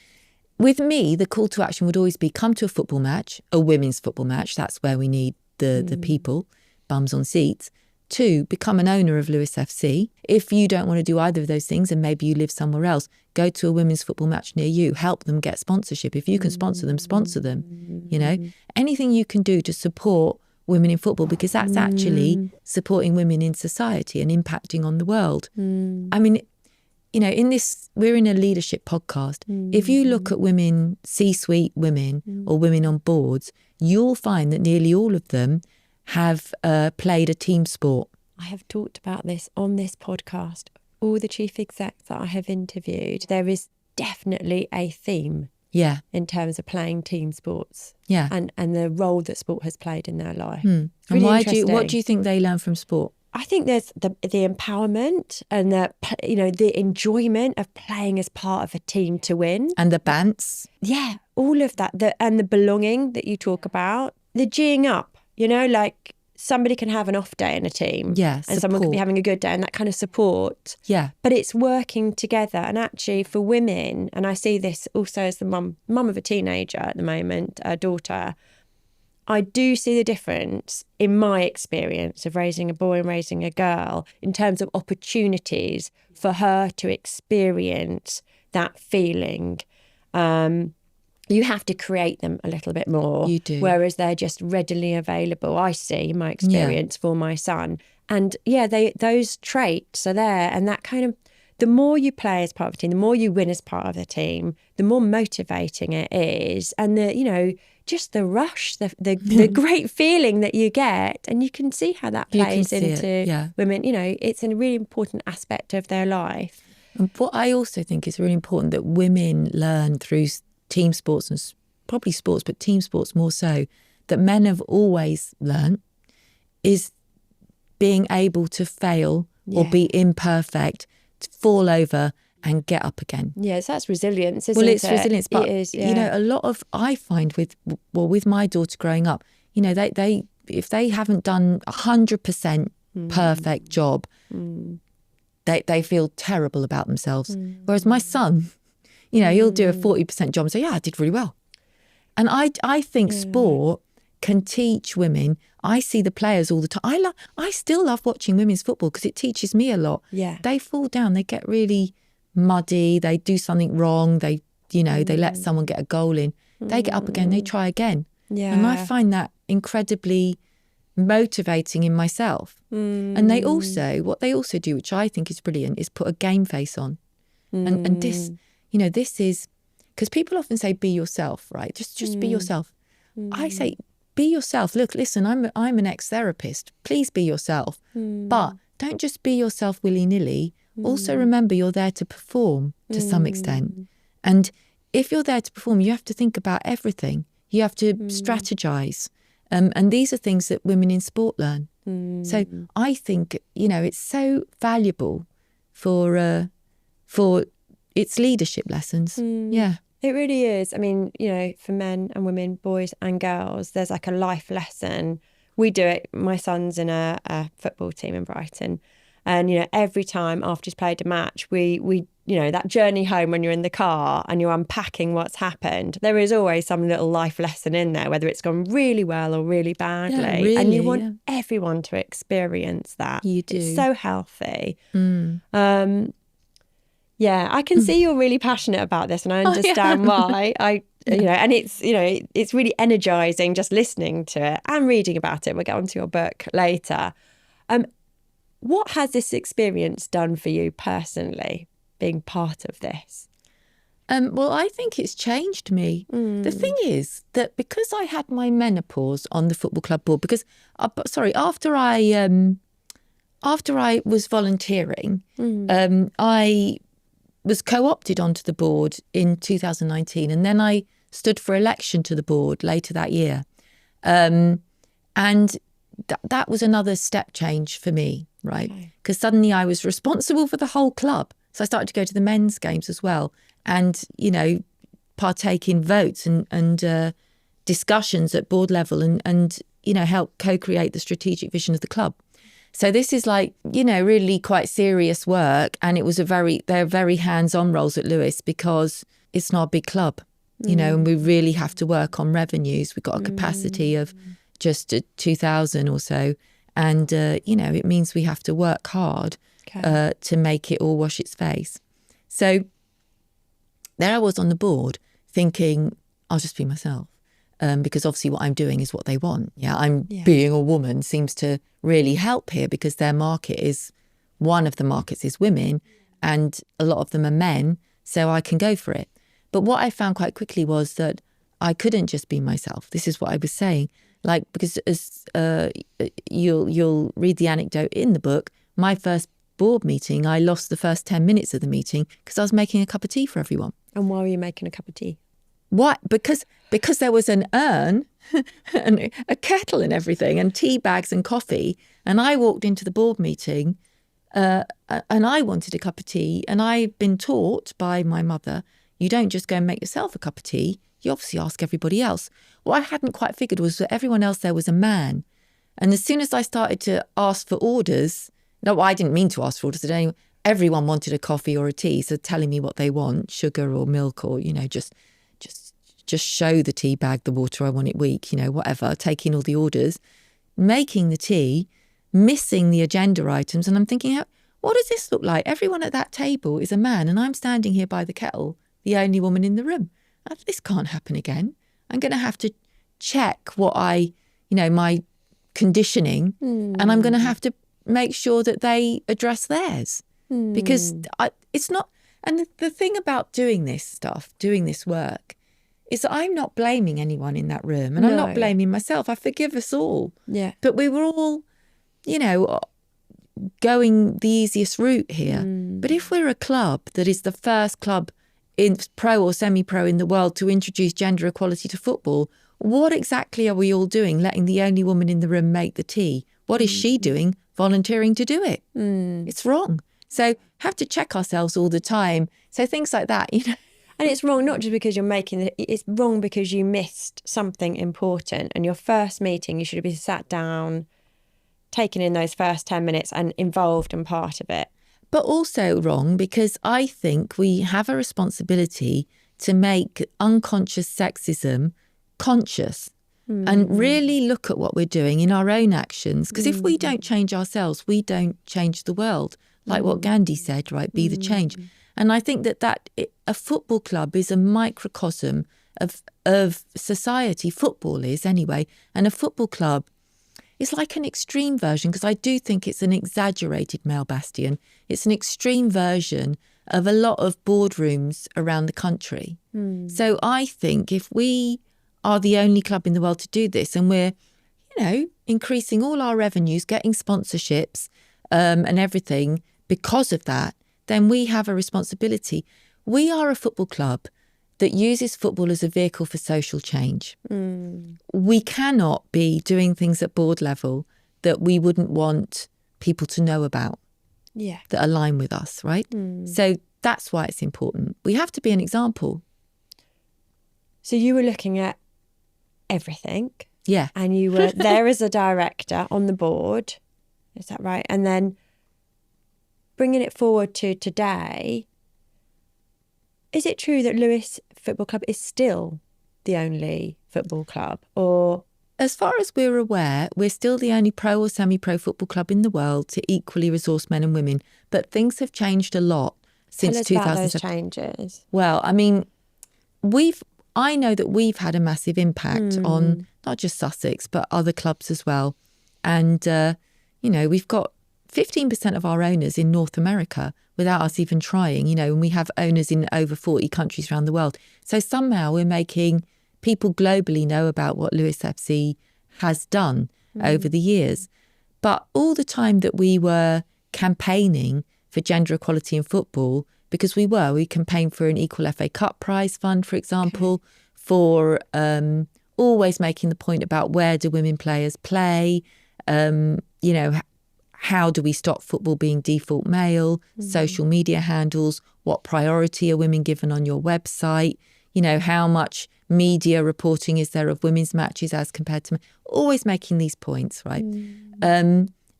With me, the call to action would always be come to a football match, a women's football match. That's where we need the people, bums on seats. 2, become an owner of Lewes FC. If you don't want to do either of those things, and maybe you live somewhere else, go to a women's football match near you. Help them get sponsorship. If you can sponsor them, you know. Anything you can do to support women in football, because that's actually supporting women in society and impacting on the world. I mean, you know, we're in a leadership podcast. If you look at women, C-suite women or women on boards, you'll find that nearly all of them have played a team sport. I have talked about this on this podcast. All the chief execs that I have interviewed, there is definitely a theme. Yeah. In terms of playing team sports. Yeah. And the role that sport has played in their life. And really what do you think they learn from sport? I think there's the empowerment and the enjoyment of playing as part of a team to win. And the bants. Yeah, all of that. And the belonging that you talk about. The geeing up, you know, like somebody can have an off day in a team. Yeah, and someone could be having a good day, and that kind of support. Yeah. But it's working together. And actually for women, and I see this also as the mum of a teenager at the moment, a daughter, I do see the difference in my experience of raising a boy and raising a girl in terms of opportunities for her to experience that feeling. You have to create them a little bit more. You do. Whereas they're just readily available, I see, my experience for my son. And yeah, those traits are there. And that kind of, the more you play as part of a team, the more you win as part of the team, the more motivating it is. And just the rush, the great feeling that you get. And you can see how that plays into women. You know, it's a really important aspect of their life. And what I also think is really important that women learn through team sports, and probably sports, but team sports more so, that men have always learned, is being able to fail or be imperfect, to fall over and get up again. Yes, that's resilience, isn't it? Well, it's resilience, but it is, you know, a lot of, I find with my daughter growing up, you know, they if they haven't done 100% perfect job, they feel terrible about themselves. Whereas my son, you know, he'll do a 40% job and say, yeah, I did really well. And I think sport can teach women. I see the players all the time. I still love watching women's football because it teaches me a lot. Yeah. They fall down, they get really muddy, they do something wrong, they let someone get a goal in. They get up again, they try again. Yeah. And I find that incredibly motivating in myself. And what they also do, which I think is brilliant, is put a game face on. And this, this is, because people often say, be yourself, right? Just be yourself. I say, be yourself. Look, listen, I'm an ex-therapist. Please be yourself. But don't just be yourself willy-nilly. Also remember you're there to perform to some extent. And if you're there to perform, you have to think about everything. You have to strategize. And these are things that women in sport learn. So I think, it's so valuable for its leadership lessons. Yeah. It really is. I mean, for men and women, boys and girls, there's like a life lesson. We do it. My son's in a football team in Brighton. And, every time after he's played a match, we that journey home when you're in the car and you're unpacking what's happened, there is always some little life lesson in there, whether it's gone really well or really badly. Yeah, really, and you want everyone to experience that. You do. It's so healthy. Yeah, I can see you're really passionate about this, and I understand why. And it's really energizing just listening to it and reading about it. We'll get onto your book later. What has this experience done for you personally, being part of this? Well, I think it's changed me. The thing is that because I had my menopause on the football club board, because after I was volunteering, I was co-opted onto the board in 2019, and then I stood for election to the board later that year. And that was another step change for me, right? Because suddenly I was responsible for the whole club. So I started to go to the men's games as well and, partake in votes and discussions at board level and help co-create the strategic vision of the club. So this is really quite serious work. And it was they're very hands-on roles at Lewes because it's not a big club, and we really have to work on revenues. We've got a capacity of just 2,000 or so. And, it means we have to work hard to make it all wash its face. So there I was on the board thinking, I'll just be myself. Because obviously what I'm doing is what they want. Being a woman seems to really help here because one of the markets is women and a lot of them are men, so I can go for it. But what I found quite quickly was that I couldn't just be myself. This is what I was saying. Because as you'll read the anecdote in the book, my first board meeting, I lost the first 10 minutes of the meeting because I was making a cup of tea for everyone. And why were you making a cup of tea? Why? Because there was an urn and a kettle and everything and tea bags and coffee. And I walked into the board meeting and I wanted a cup of tea. And I've been taught by my mother, you don't just go and make yourself a cup of tea. You obviously ask everybody else. What I hadn't quite figured was that everyone else there was a man. And as soon as I started to ask for orders, I didn't mean to ask for orders. Everyone wanted a coffee or a tea. So telling me what they want, sugar or milk or, just show the tea bag, the water, I want it weak, whatever, taking all the orders, making the tea, missing the agenda items. And I'm thinking, what does this look like? Everyone at that table is a man and I'm standing here by the kettle, the only woman in the room. This can't happen again. I'm going to have to check what my conditioning and I'm going to have to make sure that they address theirs because it's not. And the thing about doing this work, is that I'm not blaming anyone in that room and I'm not blaming myself. I forgive us all. Yeah. But we were all, going the easiest route here. But if we're a club that is the first club in pro or semi-pro in the world to introduce gender equality to football, what exactly are we all doing letting the only woman in the room make the tea? What is she doing volunteering to do it? It's wrong. So have to check ourselves all the time. So things like that, And it's wrong not just because you're making it, it's wrong because you missed something important. And your first meeting, you should have been sat down, taken in those first 10 minutes and involved and part of it. But also wrong because I think we have a responsibility to make unconscious sexism conscious and really look at what we're doing in our own actions. Because if we don't change ourselves, we don't change the world. Like what Gandhi said, right? Be the change. And I think that a football club is a microcosm of society. Football is anyway. And a football club is like an extreme version, because I do think it's an exaggerated male bastion. It's an extreme version of a lot of boardrooms around the country. So I think if we are the only club in the world to do this, and we're, increasing all our revenues, getting sponsorships and everything because of that, then we have a responsibility. We are a football club that uses football as a vehicle for social change. We cannot be doing things at board level that we wouldn't want people to know about, that align with us, right? So that's why it's important. We have to be an example. So you were looking at everything. Yeah. And you were there as a director on the board. Is that right? And then bringing it forward to today, is it true that Lewes Football Club is still the only football club? Or as far as we're aware, we're still the only pro or semi-pro football club in the world to equally resource men and women. But things have changed a lot since 2007. Tell us about those changes. Well, I mean, I know that we've had a massive impact on not just Sussex, but other clubs as well. And, we've got 15% of our owners in North America without us even trying, and we have owners in over 40 countries around the world. So somehow we're making people globally know about what Lewes FC has done over the years. But all the time that we were campaigning for gender equality in football, because we campaigned for an equal FA Cup prize fund, for example, for always making the point about where do women players play, how do we stop football being default male, social media handles, what priority are women given on your website, how much media reporting is there of women's matches as compared to men, always making these points, right?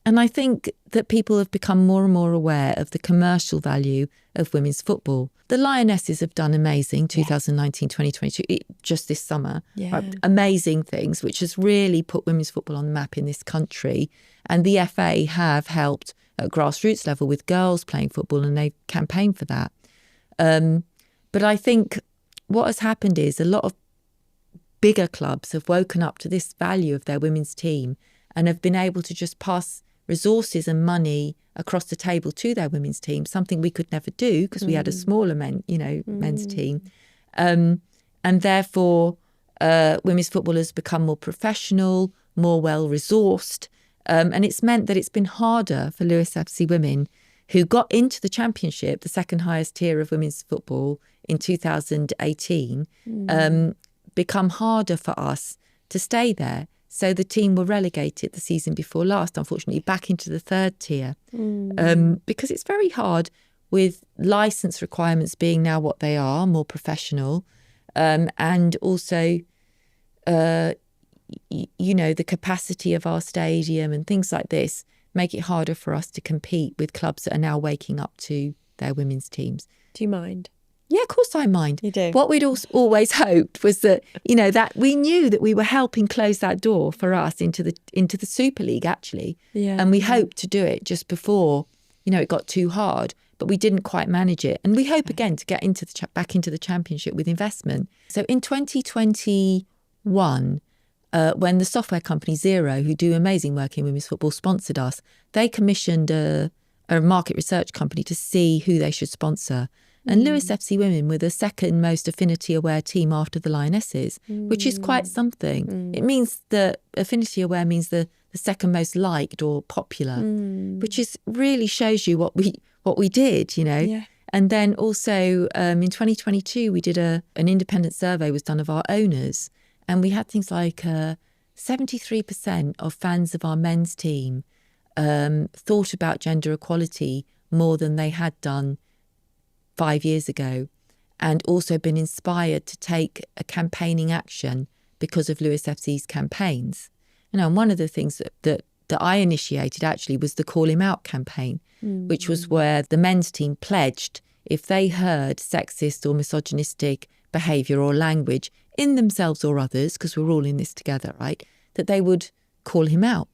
And I think that people have become more and more aware of the commercial value of women's football. The Lionesses have done amazing, 2019, 2022, just this summer. Right? Amazing things, which has really put women's football on the map in this country. And the FA have helped at grassroots level with girls playing football, and they've campaigned for that. But I think what has happened is a lot of bigger clubs have woken up to this value of their women's team and have been able to just pass resources and money across the table to their women's team, something we could never do because we had a smaller men's team. And therefore, women's football has become more professional, more well-resourced. And it's meant that it's been harder for Lewes FC women who got into the Championship, the second highest tier of women's football in 2018, become harder for us to stay there. So the team were relegated the season before last, unfortunately, back into the third tier, because it's very hard with licence requirements being now what they are, more professional, and also, the capacity of our stadium and things like this make it harder for us to compete with clubs that are now waking up to their women's teams. Do you mind? Yeah, of course I mind. You do. What we'd always hoped was that, that we knew that we were helping close that door for us into the Super League, actually. Yeah. And we hoped to do it just before, it got too hard, but we didn't quite manage it. And we hope again to get back into the Championship with investment. So in 2021, when the software company Xero, who do amazing work in women's football, sponsored us, they commissioned a market research company to see who they should sponsor. And Lewes FC women were the second most affinity-aware team after the Lionesses, which is quite something. It means that affinity-aware means the second most liked or popular, which is really shows you what we did, Yeah. And then also in 2022, we did an independent survey was done of our owners, and we had things like 73% of fans of our men's team thought about gender equality more than they had done 5 year ago, and also been inspired to take a campaigning action because of Lewes FC's campaigns. And one of the things that I initiated actually was the Call Him Out campaign, which was where the men's team pledged if they heard sexist or misogynistic behaviour or language in themselves or others, because we're all in this together, right, that they would call him out.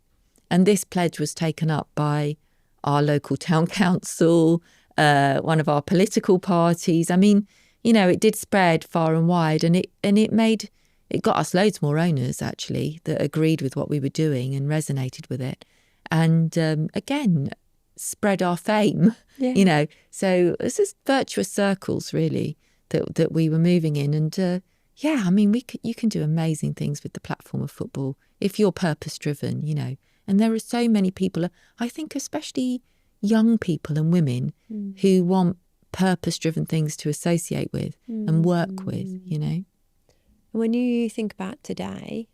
And this pledge was taken up by our local town council, one of our political parties. I mean, it did spread far and wide, and it made it got us loads more owners, actually, that agreed with what we were doing and resonated with it. And again, spread our fame, you know. So it's just virtuous circles, really, that we were moving in. And yeah, I mean, you can do amazing things with the platform of football if you're purpose-driven, you know. And there are so many people, I think especially young people and women who want purpose-driven things to associate with and work with, you know. When you think about today,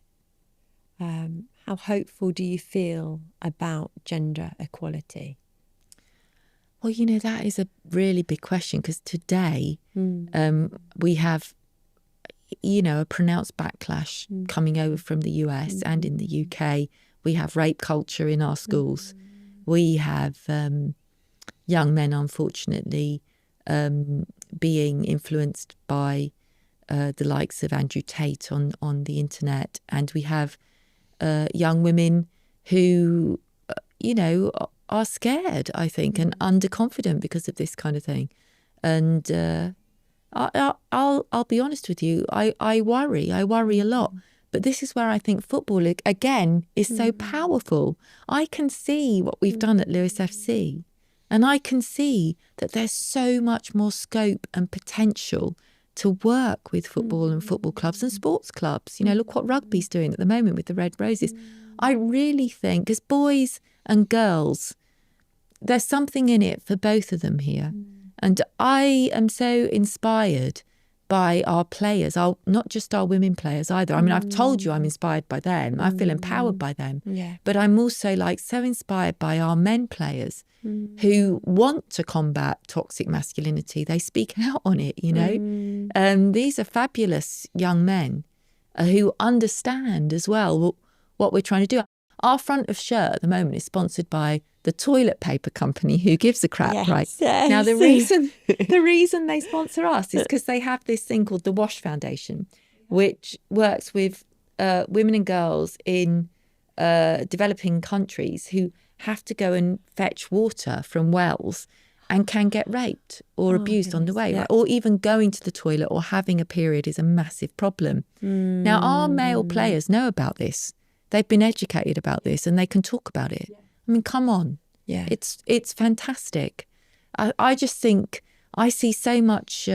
how hopeful do you feel about gender equality? Well, you know, that is a really big question, because today we have, you know, a pronounced backlash coming over from the US and in the UK. We have rape culture in our schools. We have young men, unfortunately, being influenced by the likes of Andrew Tate on the internet. And we have young women who, you know, are scared, I think, and underconfident because of this kind of thing. And I'll be honest with you, I worry a lot. But this is where I think football, again, is so powerful. I can see what we've done at Lewes FC, and I can see that there's so much more scope and potential to work with football and football clubs and sports clubs. You know, look what rugby's doing at the moment with the Red Roses. I really think, because boys and girls, there's something in it for both of them here. And I am so inspired by our players, not just our women players either. I mean, I've told you I'm inspired by them. I feel empowered by them. Yeah. But I'm also like so inspired by our men players who want to combat toxic masculinity. They speak out on it, you know. These are fabulous young men who understand as well what we're trying to do. Our front of shirt at the moment is sponsored by the toilet paper company, who gives a crap, right? Yes. Now, the reason they sponsor us is because they have this thing called the Wash Foundation, which works with women and girls in developing countries who have to go and fetch water from wells and can get raped or abused on the way, right? Or even going to the toilet or having a period is a massive problem. Now, our male players know about this. They've been educated about this and they can talk about it. I mean, come on. Yeah. It's fantastic. I just think I see so much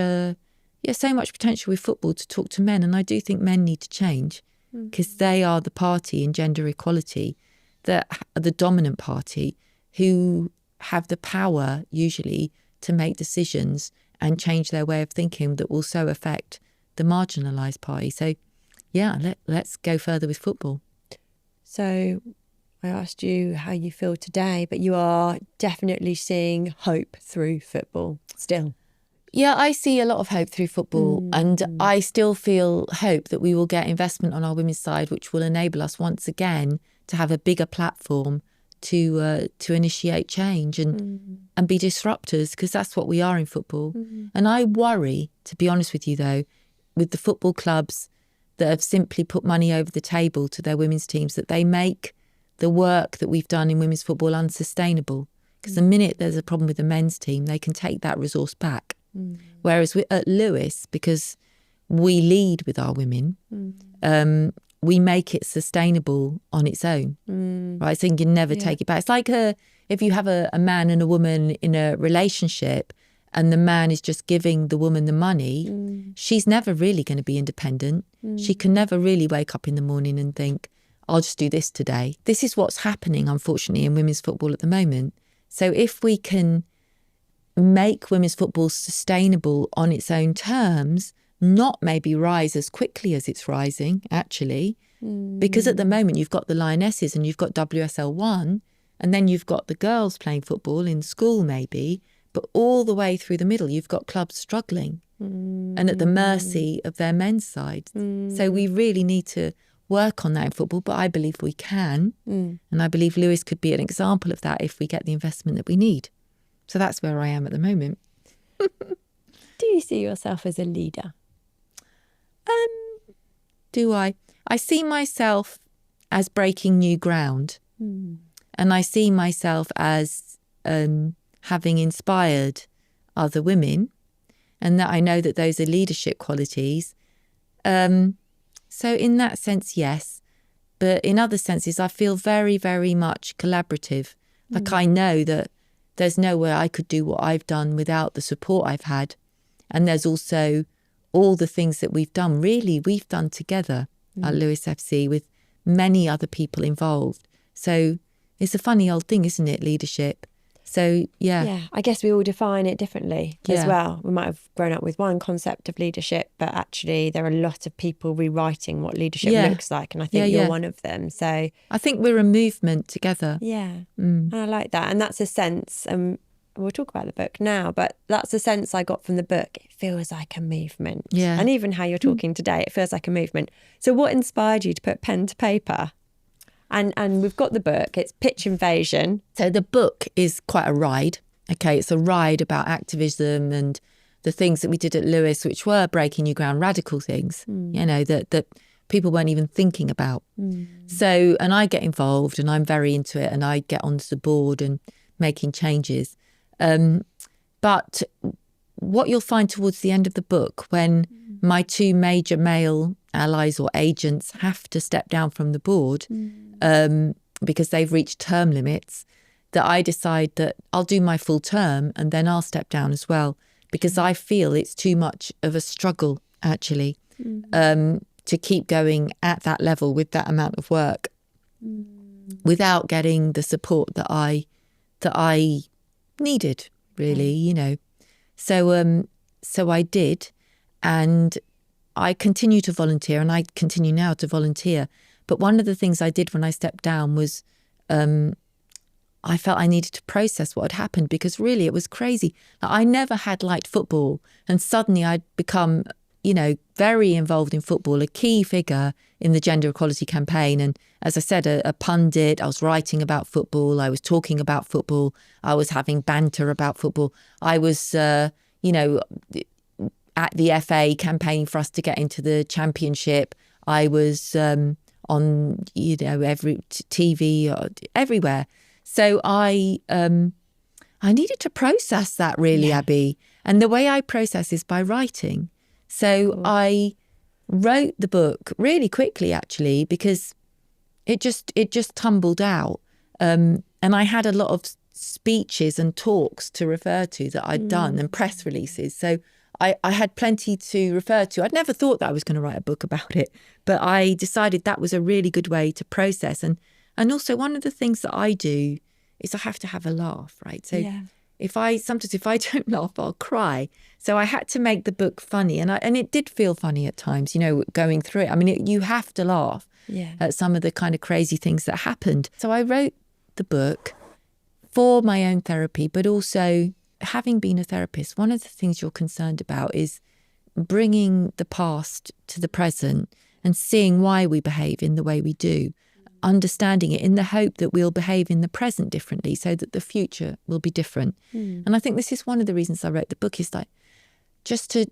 potential with football to talk to men. And I do think men need to change, because they are the party in gender equality, the dominant party, who have the power usually to make decisions and change their way of thinking that will so affect the marginalised party. So, yeah, let's go further with football. So I asked you how you feel today, but you are definitely seeing hope through football still. Yeah, I see a lot of hope through football, and I still feel hope that we will get investment on our women's side, which will enable us once again to have a bigger platform to initiate change and be disruptors, because that's what we are in football. And I worry, to be honest with you though, with the football clubs that have simply put money over the table to their women's teams, that they make the work that we've done in women's football unsustainable. Because the minute there's a problem with the men's team, they can take that resource back. Whereas at Lewes, because we lead with our women, we make it sustainable on its own, right? So you can never take it back. It's like if you have a man and a woman in a relationship and the man is just giving the woman the money, she's never really going to be independent. She can never really wake up in the morning and think, I'll just do this today. This is what's happening, unfortunately, in women's football at the moment. So if we can make women's football sustainable on its own terms, not maybe rise as quickly as it's rising, actually, because at the moment you've got the Lionesses and you've got WSL1, and then you've got the girls playing football in school maybe, but all the way through the middle you've got clubs struggling and at the mercy of their men's side. So we really need to work on that in football, but I believe we can. And I believe Lewes could be an example of that if we get the investment that we need. So that's where I am at the moment. Do you see yourself as a leader? Do I? I see myself as breaking new ground. And I see myself as having inspired other women, and that I know that those are leadership qualities. So in that sense, yes. But in other senses, I feel very, very much collaborative. Like I know that there's no way I could do what I've done without the support I've had. And there's also all the things that we've done, really, we've done together at Lewes FC with many other people involved. So it's a funny old thing, isn't it, leadership? So, yeah. Yeah, I guess we all define it differently as well. We might have grown up with one concept of leadership, but actually there are a lot of people rewriting what leadership looks like. And I think you're one of them. So I think we're a movement together. Yeah, and I like that. And that's a sense, we'll talk about the book now, but that's a sense I got from the book. It feels like a movement. Yeah. And even how you're talking today, it feels like a movement. So what inspired you to put pen to paper? And we've got the book, it's Pitch Invasion. So the book is quite a ride. Okay, it's a ride about activism and the things that we did at Lewes, which were breaking new ground, radical things, you know, that people weren't even thinking about. So, and I get involved and I'm very into it and I get onto the board and making changes. But what you'll find towards the end of the book, when my two major male allies or agents have to step down from the board because they've reached term limits, that I decide that I'll do my full term and then I'll step down as well, because I feel it's too much of a struggle, actually, to keep going at that level with that amount of work without getting the support that I needed, really, you know. So I did, and I continue to volunteer, and I continue now to volunteer. But one of the things I did when I stepped down was I felt I needed to process what had happened, because really it was crazy. I never had liked football, and suddenly I'd become, you know, very involved in football, a key figure in the gender equality campaign. And as I said, a pundit. I was writing about football. I was talking about football. I was having banter about football. I was, you know, at the FA campaigning for us to get into the championship. I was on, you know, every TV, everywhere. So I needed to process that, really, Abby. And the way I process is by writing. So I wrote the book really quickly, actually, because it just tumbled out. And I had a lot of speeches and talks to refer to that I'd done, and press releases. So I had plenty to refer to. I'd never thought that I was going to write a book about it, but I decided that was a really good way to process. And also, one of the things that I do is I have to have a laugh, right? So if I don't laugh, I'll cry. So I had to make the book funny, and it did feel funny at times, you know, going through it. I mean, you have to laugh at some of the kind of crazy things that happened. So I wrote the book for my own therapy, but also, having been a therapist, one of the things you're concerned about is bringing the past to the present and seeing why we behave in the way we do, understanding it in the hope that we'll behave in the present differently so that the future will be different. And I think this is one of the reasons I wrote the book, is like just to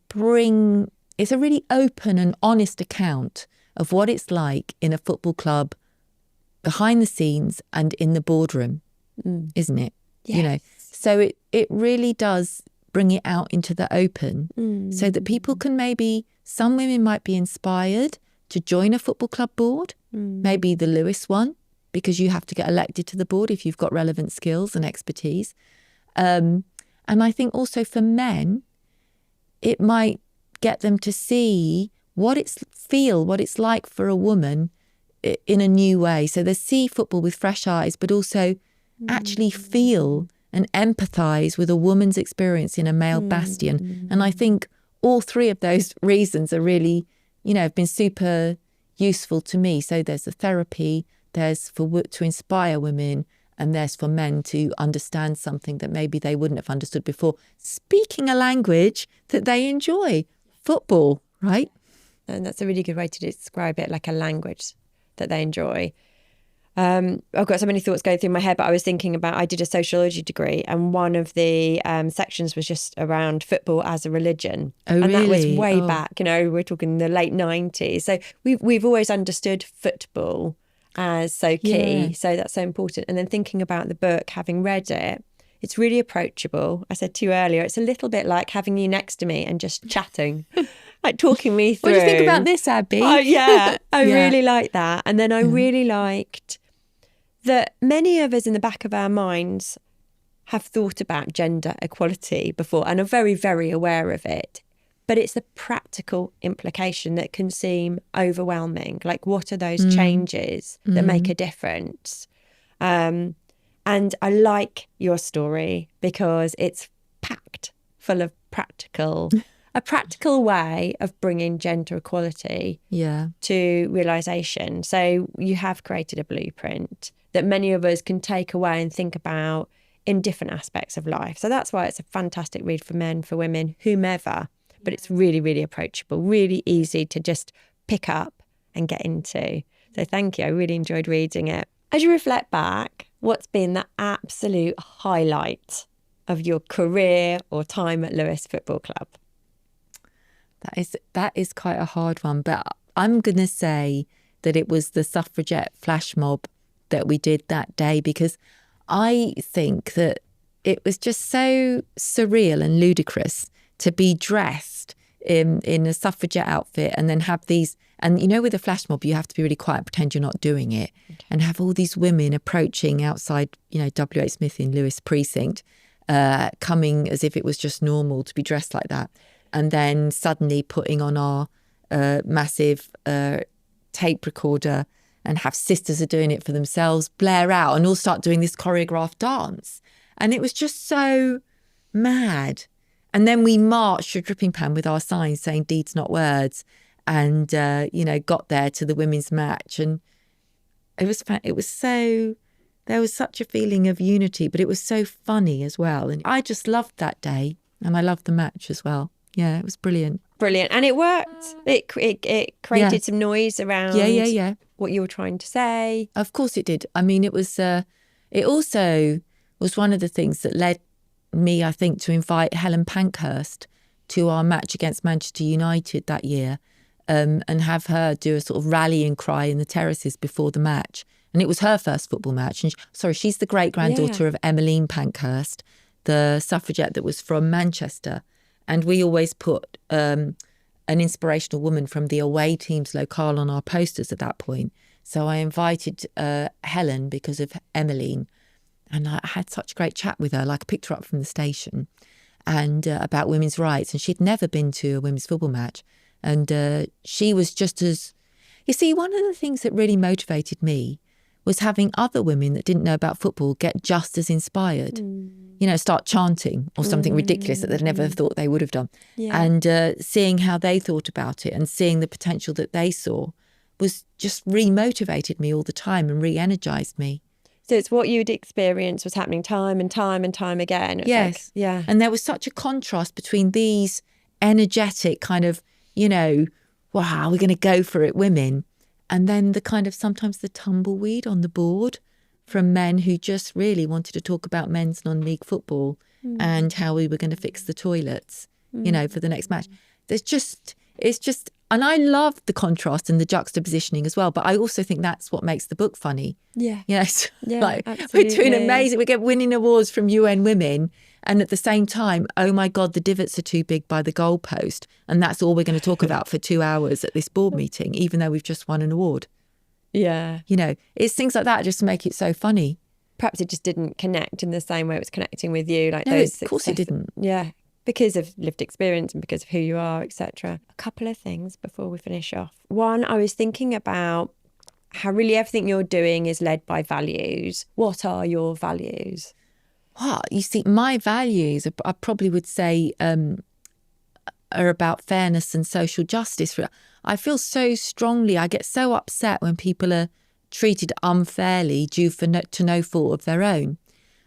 bring, it's a really open and honest account of what it's like in a football club, behind the scenes and in the boardroom, isn't it? Yes. You know, so it really does bring it out into the open so that people can, maybe some women might be inspired to join a football club board, maybe the Lewes one, because you have to get elected to the board if you've got relevant skills and expertise. And I think also for men, it might get them to see what it's like for a woman in a new way. So they see football with fresh eyes, but also actually feel and empathise with a woman's experience in a male bastion. And I think all three of those reasons are really, you know, have been super useful to me. So there's the therapy, there's to inspire women, and there's for men to understand something that maybe they wouldn't have understood before, speaking a language that they enjoy, football, right? And that's a really good way to describe it, like a language that they enjoy. I've got so many thoughts going through my head, but I was thinking about, I did a sociology degree, and one of the sections was just around football as a religion. Oh, and really? that was way back, you know, we're talking the late 90s. So we've always understood football as so key. So that's so important. And then thinking about the book, having read it, It's really approachable. I said to you earlier, it's a little bit like having you next to me and just chatting, like talking me through. What do you think about this, Abby? Yeah, I Yeah. really like that. And then I really liked that many of us in the back of our minds have thought about gender equality before and are very, very aware of it. But it's the practical implication that can seem overwhelming. Like, what are those changes that make a difference? And I like your story because it's packed full of a practical way of bringing gender equality to realisation. So you have created a blueprint that many of us can take away and think about in different aspects of life. So that's why it's a fantastic read for men, for women, whomever. But it's really, really approachable, really easy to just pick up and get into. So thank you. I really enjoyed reading it. As you reflect back, what's been the absolute highlight of your career or time at Lewes Football Club? That is quite a hard one, but I'm going to say that it was the suffragette flash mob that we did that day, because I think that it was just so surreal and ludicrous to be dressed in a suffragette outfit and then have these, and you know, with a flash mob, you have to be really quiet and pretend you're not doing it, and have all these women approaching outside, you know, W.H. Smith in Lewes Precinct, coming as if it was just normal to be dressed like that. And then suddenly putting on our massive tape recorder and have sisters are doing it for themselves, blare out and all start doing this choreographed dance. And it was just so mad. And then we marched to Dripping Pan with our signs saying deeds, not words. And, you know, got there to the women's match. And it was so, there was such a feeling of unity, but it was so funny as well. And I just loved that day. And I loved the match as well. Yeah, it was brilliant. Brilliant. And it worked. It created some noise around what you were trying to say. Of course it did. I mean, it also was one of the things that led me, I think, to invite Helen Pankhurst to our match against Manchester United that year, and have her do a sort of rallying cry in the terraces before the match. And it was her first football match. And she's the great-granddaughter of Emmeline Pankhurst, the suffragette that was from Manchester. And we always put an inspirational woman from the away team's locale on our posters at that point. So I invited Helen because of Emmeline. And I had such a great chat with her. Like, I picked her up from the station and about women's rights. And she'd never been to a women's football match. And she was just as... You see, one of the things that really motivated me was having other women that didn't know about football get just as inspired. You know, start chanting or something ridiculous that they'd never thought they would have done. Yeah. And seeing how they thought about it and seeing the potential that they saw was just re-motivated me all the time and re-energised me. So it's what you'd experienced was happening time and time and time again. Yes. Like, yeah. And there was such a contrast between these energetic kind of, you know, wow, we're going to go for it women, and then the kind of sometimes the tumbleweed on the board from men who just really wanted to talk about men's non-league football and how we were going to fix the toilets, you know, for the next match. It's just, and I love the contrast and the juxtapositioning as well. But I also think that's what makes the book funny. Yeah. Yes. Yeah, like, absolutely. We're doing amazing. We get winning awards from UN Women. And at the same time, oh my God, the divots are too big by the goalpost. And that's all we're going to talk about for 2 hours at this board meeting, even though we've just won an award. Yeah. You know, it's things like that just to make it so funny. Perhaps it just didn't connect in the same way it was connecting with you. Like, no, those of course it didn't. Yeah. Because of lived experience and because of who you are, etc. A couple of things before we finish off. One, I was thinking about how really everything you're doing is led by values. What are your values? Well, you see, my values, I probably would say, are about fairness and social justice. I feel so strongly, I get so upset when people are treated unfairly due to no fault of their own.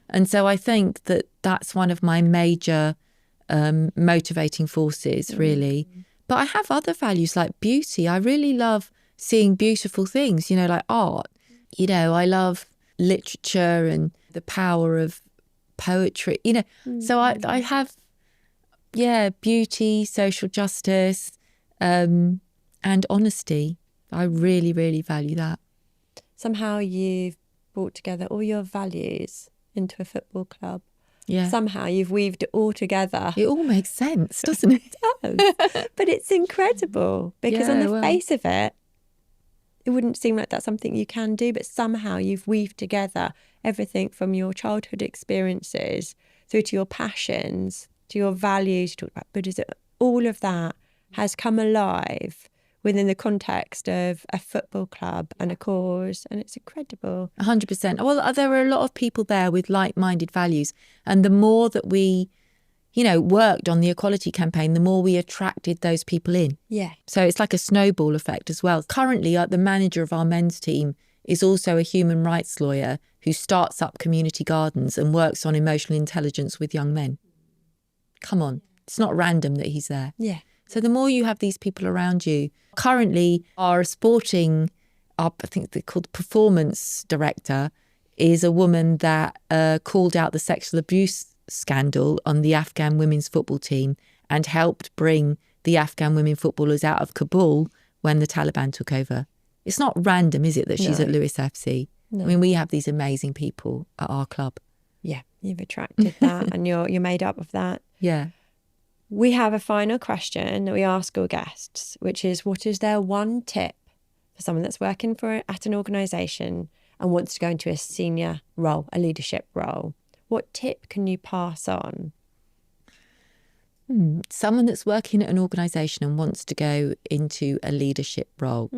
And so I think that that's one of my major motivating forces, really. But I have other values like beauty. I really love seeing beautiful things, you know, like art. You know, I love literature and the power of poetry, you know. So I have, beauty, social justice, and honesty. I really, really value that. Somehow you've brought together all your values into a football club. somehow you've weaved it all together. It all makes sense, doesn't it? It does. But it's incredible because on the face of it, it wouldn't seem like that's something you can do, but somehow you've weaved together everything from your childhood experiences through to your passions, to your values. You talked about Buddhism. All of that has come alive within the context of a football club and a cause, and it's incredible. 100%. Well, there are a lot of people there with like-minded values, and the more that we, worked on the equality campaign, the more we attracted those people in. Yeah. So it's like a snowball effect as well. Currently, the manager of our men's team is also a human rights lawyer who starts up community gardens and works on emotional intelligence with young men. Come on. It's not random that he's there. Yeah. So the more you have these people around you. Currently, our sporting, I think they're called performance director, is a woman that called out the sexual abuse scandal on the Afghan women's football team and helped bring the Afghan women footballers out of Kabul when the Taliban took over. It's not random, is it, that she's at Lewes FC? No. I mean, we have these amazing people at our club. Yeah, you've attracted that and you're made up of that. Yeah. We have a final question that we ask all guests, which is, what is their one tip for someone that's working at an organisation and wants to go into a senior role, a leadership role? What tip can you pass on? Someone that's working at an organisation and wants to go into a leadership role.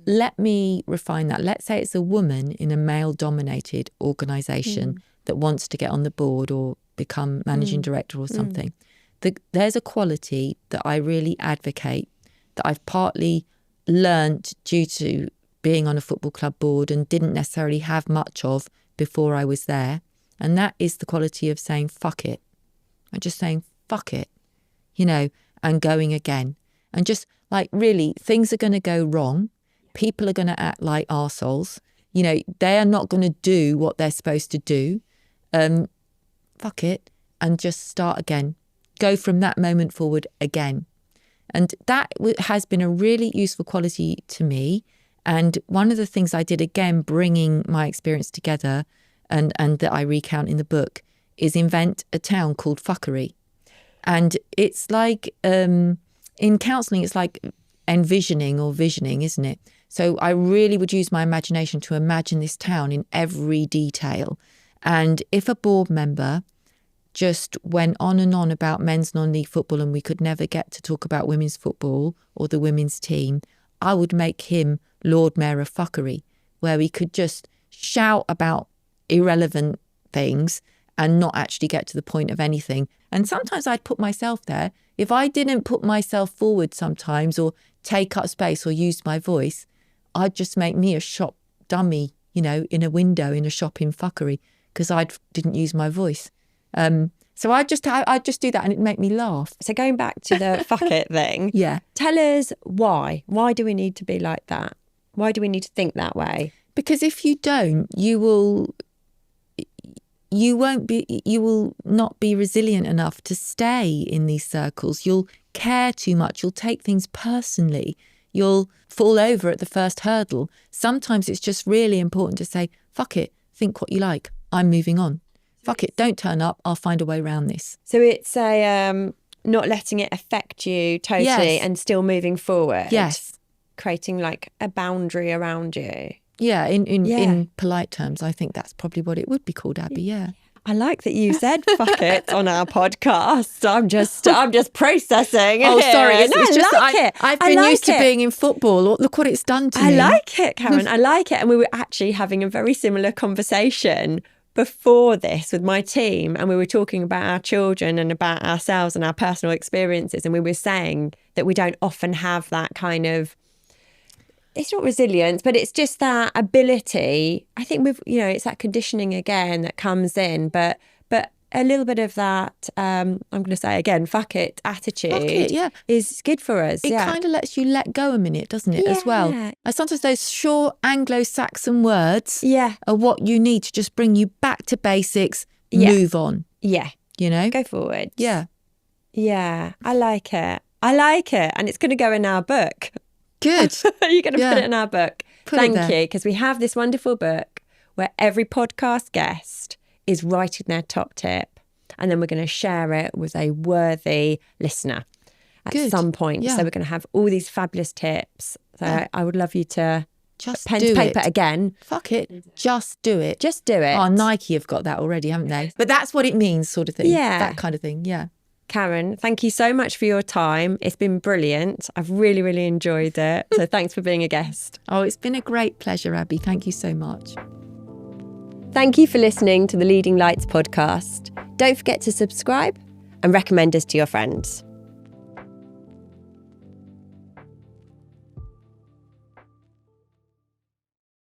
Let me refine that. Let's say it's a woman in a male-dominated organisation that wants to get on the board or become managing director or something. There's a quality that I really advocate that I've partly learnt due to being on a football club board and didn't necessarily have much of before I was there. And that is the quality of saying, fuck it. And just saying, fuck it, and going again. And just really, things are going to go wrong. People are going to act like arseholes. They are not going to do what they're supposed to do. Fuck it. And just start again. Go from that moment forward again. And that has been a really useful quality to me. And one of the things I did, again, bringing my experience together and that I recount in the book, is invent a town called Fuckery. And it's like, in counselling, it's like envisioning or visioning, isn't it? So I really would use my imagination to imagine this town in every detail. And if a board member just went on and on about men's non-league football and we could never get to talk about women's football or the women's team, I would make him Lord Mayor of Fuckery, where we could just shout about irrelevant things and not actually get to the point of anything. And sometimes I'd put myself there. If I didn't put myself forward sometimes or take up space or use my voice, I'd just make me a shop dummy, in a window in a shop in Fuckery because I didn't use my voice. So I'd just do that and it'd make me laugh. So going back to the fuck it thing. Yeah. Tell us why. Why do we need to be like that? Why do we need to think that way? Because if you don't, you will not be resilient enough to stay in these circles. You'll care too much. You'll take things personally. You'll fall over at the first hurdle. Sometimes it's just really important to say, fuck it, think what you like. I'm moving on. Fuck it, don't turn up. I'll find a way around this. So it's not letting it affect you totally and still moving forward. Yes. Creating like a boundary around you. Yeah, in polite terms, I think that's probably what it would be called, Abby, yeah. I like that you said fuck it on our podcast. I'm just processing. Oh, sorry. It's just like it. I've been used to being in football. Look what it's done to me. I like it, Karen. I like it. And we were actually having a very similar conversation before this with my team, and we were talking about our children and about ourselves and our personal experiences, and we were saying that we don't often have that kind of, it's not resilience, but it's just that ability. I think it's that conditioning again that comes in, but a little bit of that, I'm going to say again, fuck it attitude is good for us. It kind of lets you let go a minute, doesn't it, as well? And sometimes those short Anglo-Saxon words are what you need to just bring you back to basics, move on. Yeah. Go forward. Yeah. Yeah. I like it. And it's going to go in our book. Good. You're going to put it in our book. Thank you, because we have this wonderful book where every podcast guest is writing their top tip. and then we're going to share it with a worthy listener at some point. So we're going to have all these fabulous tips. So I would love you to just pen to paper again. Fuck it. Just do it. Just do it. Oh, Nike have got that already, haven't they? But that's what it means, sort of thing. Yeah. That kind of thing, yeah. Karen, thank you so much for your time. It's been brilliant. I've really, really enjoyed it. So thanks for being a guest. Oh, it's been a great pleasure, Abby. Thank you so much. Thank you for listening to the Leading Lights podcast. Don't forget to subscribe and recommend us to your friends.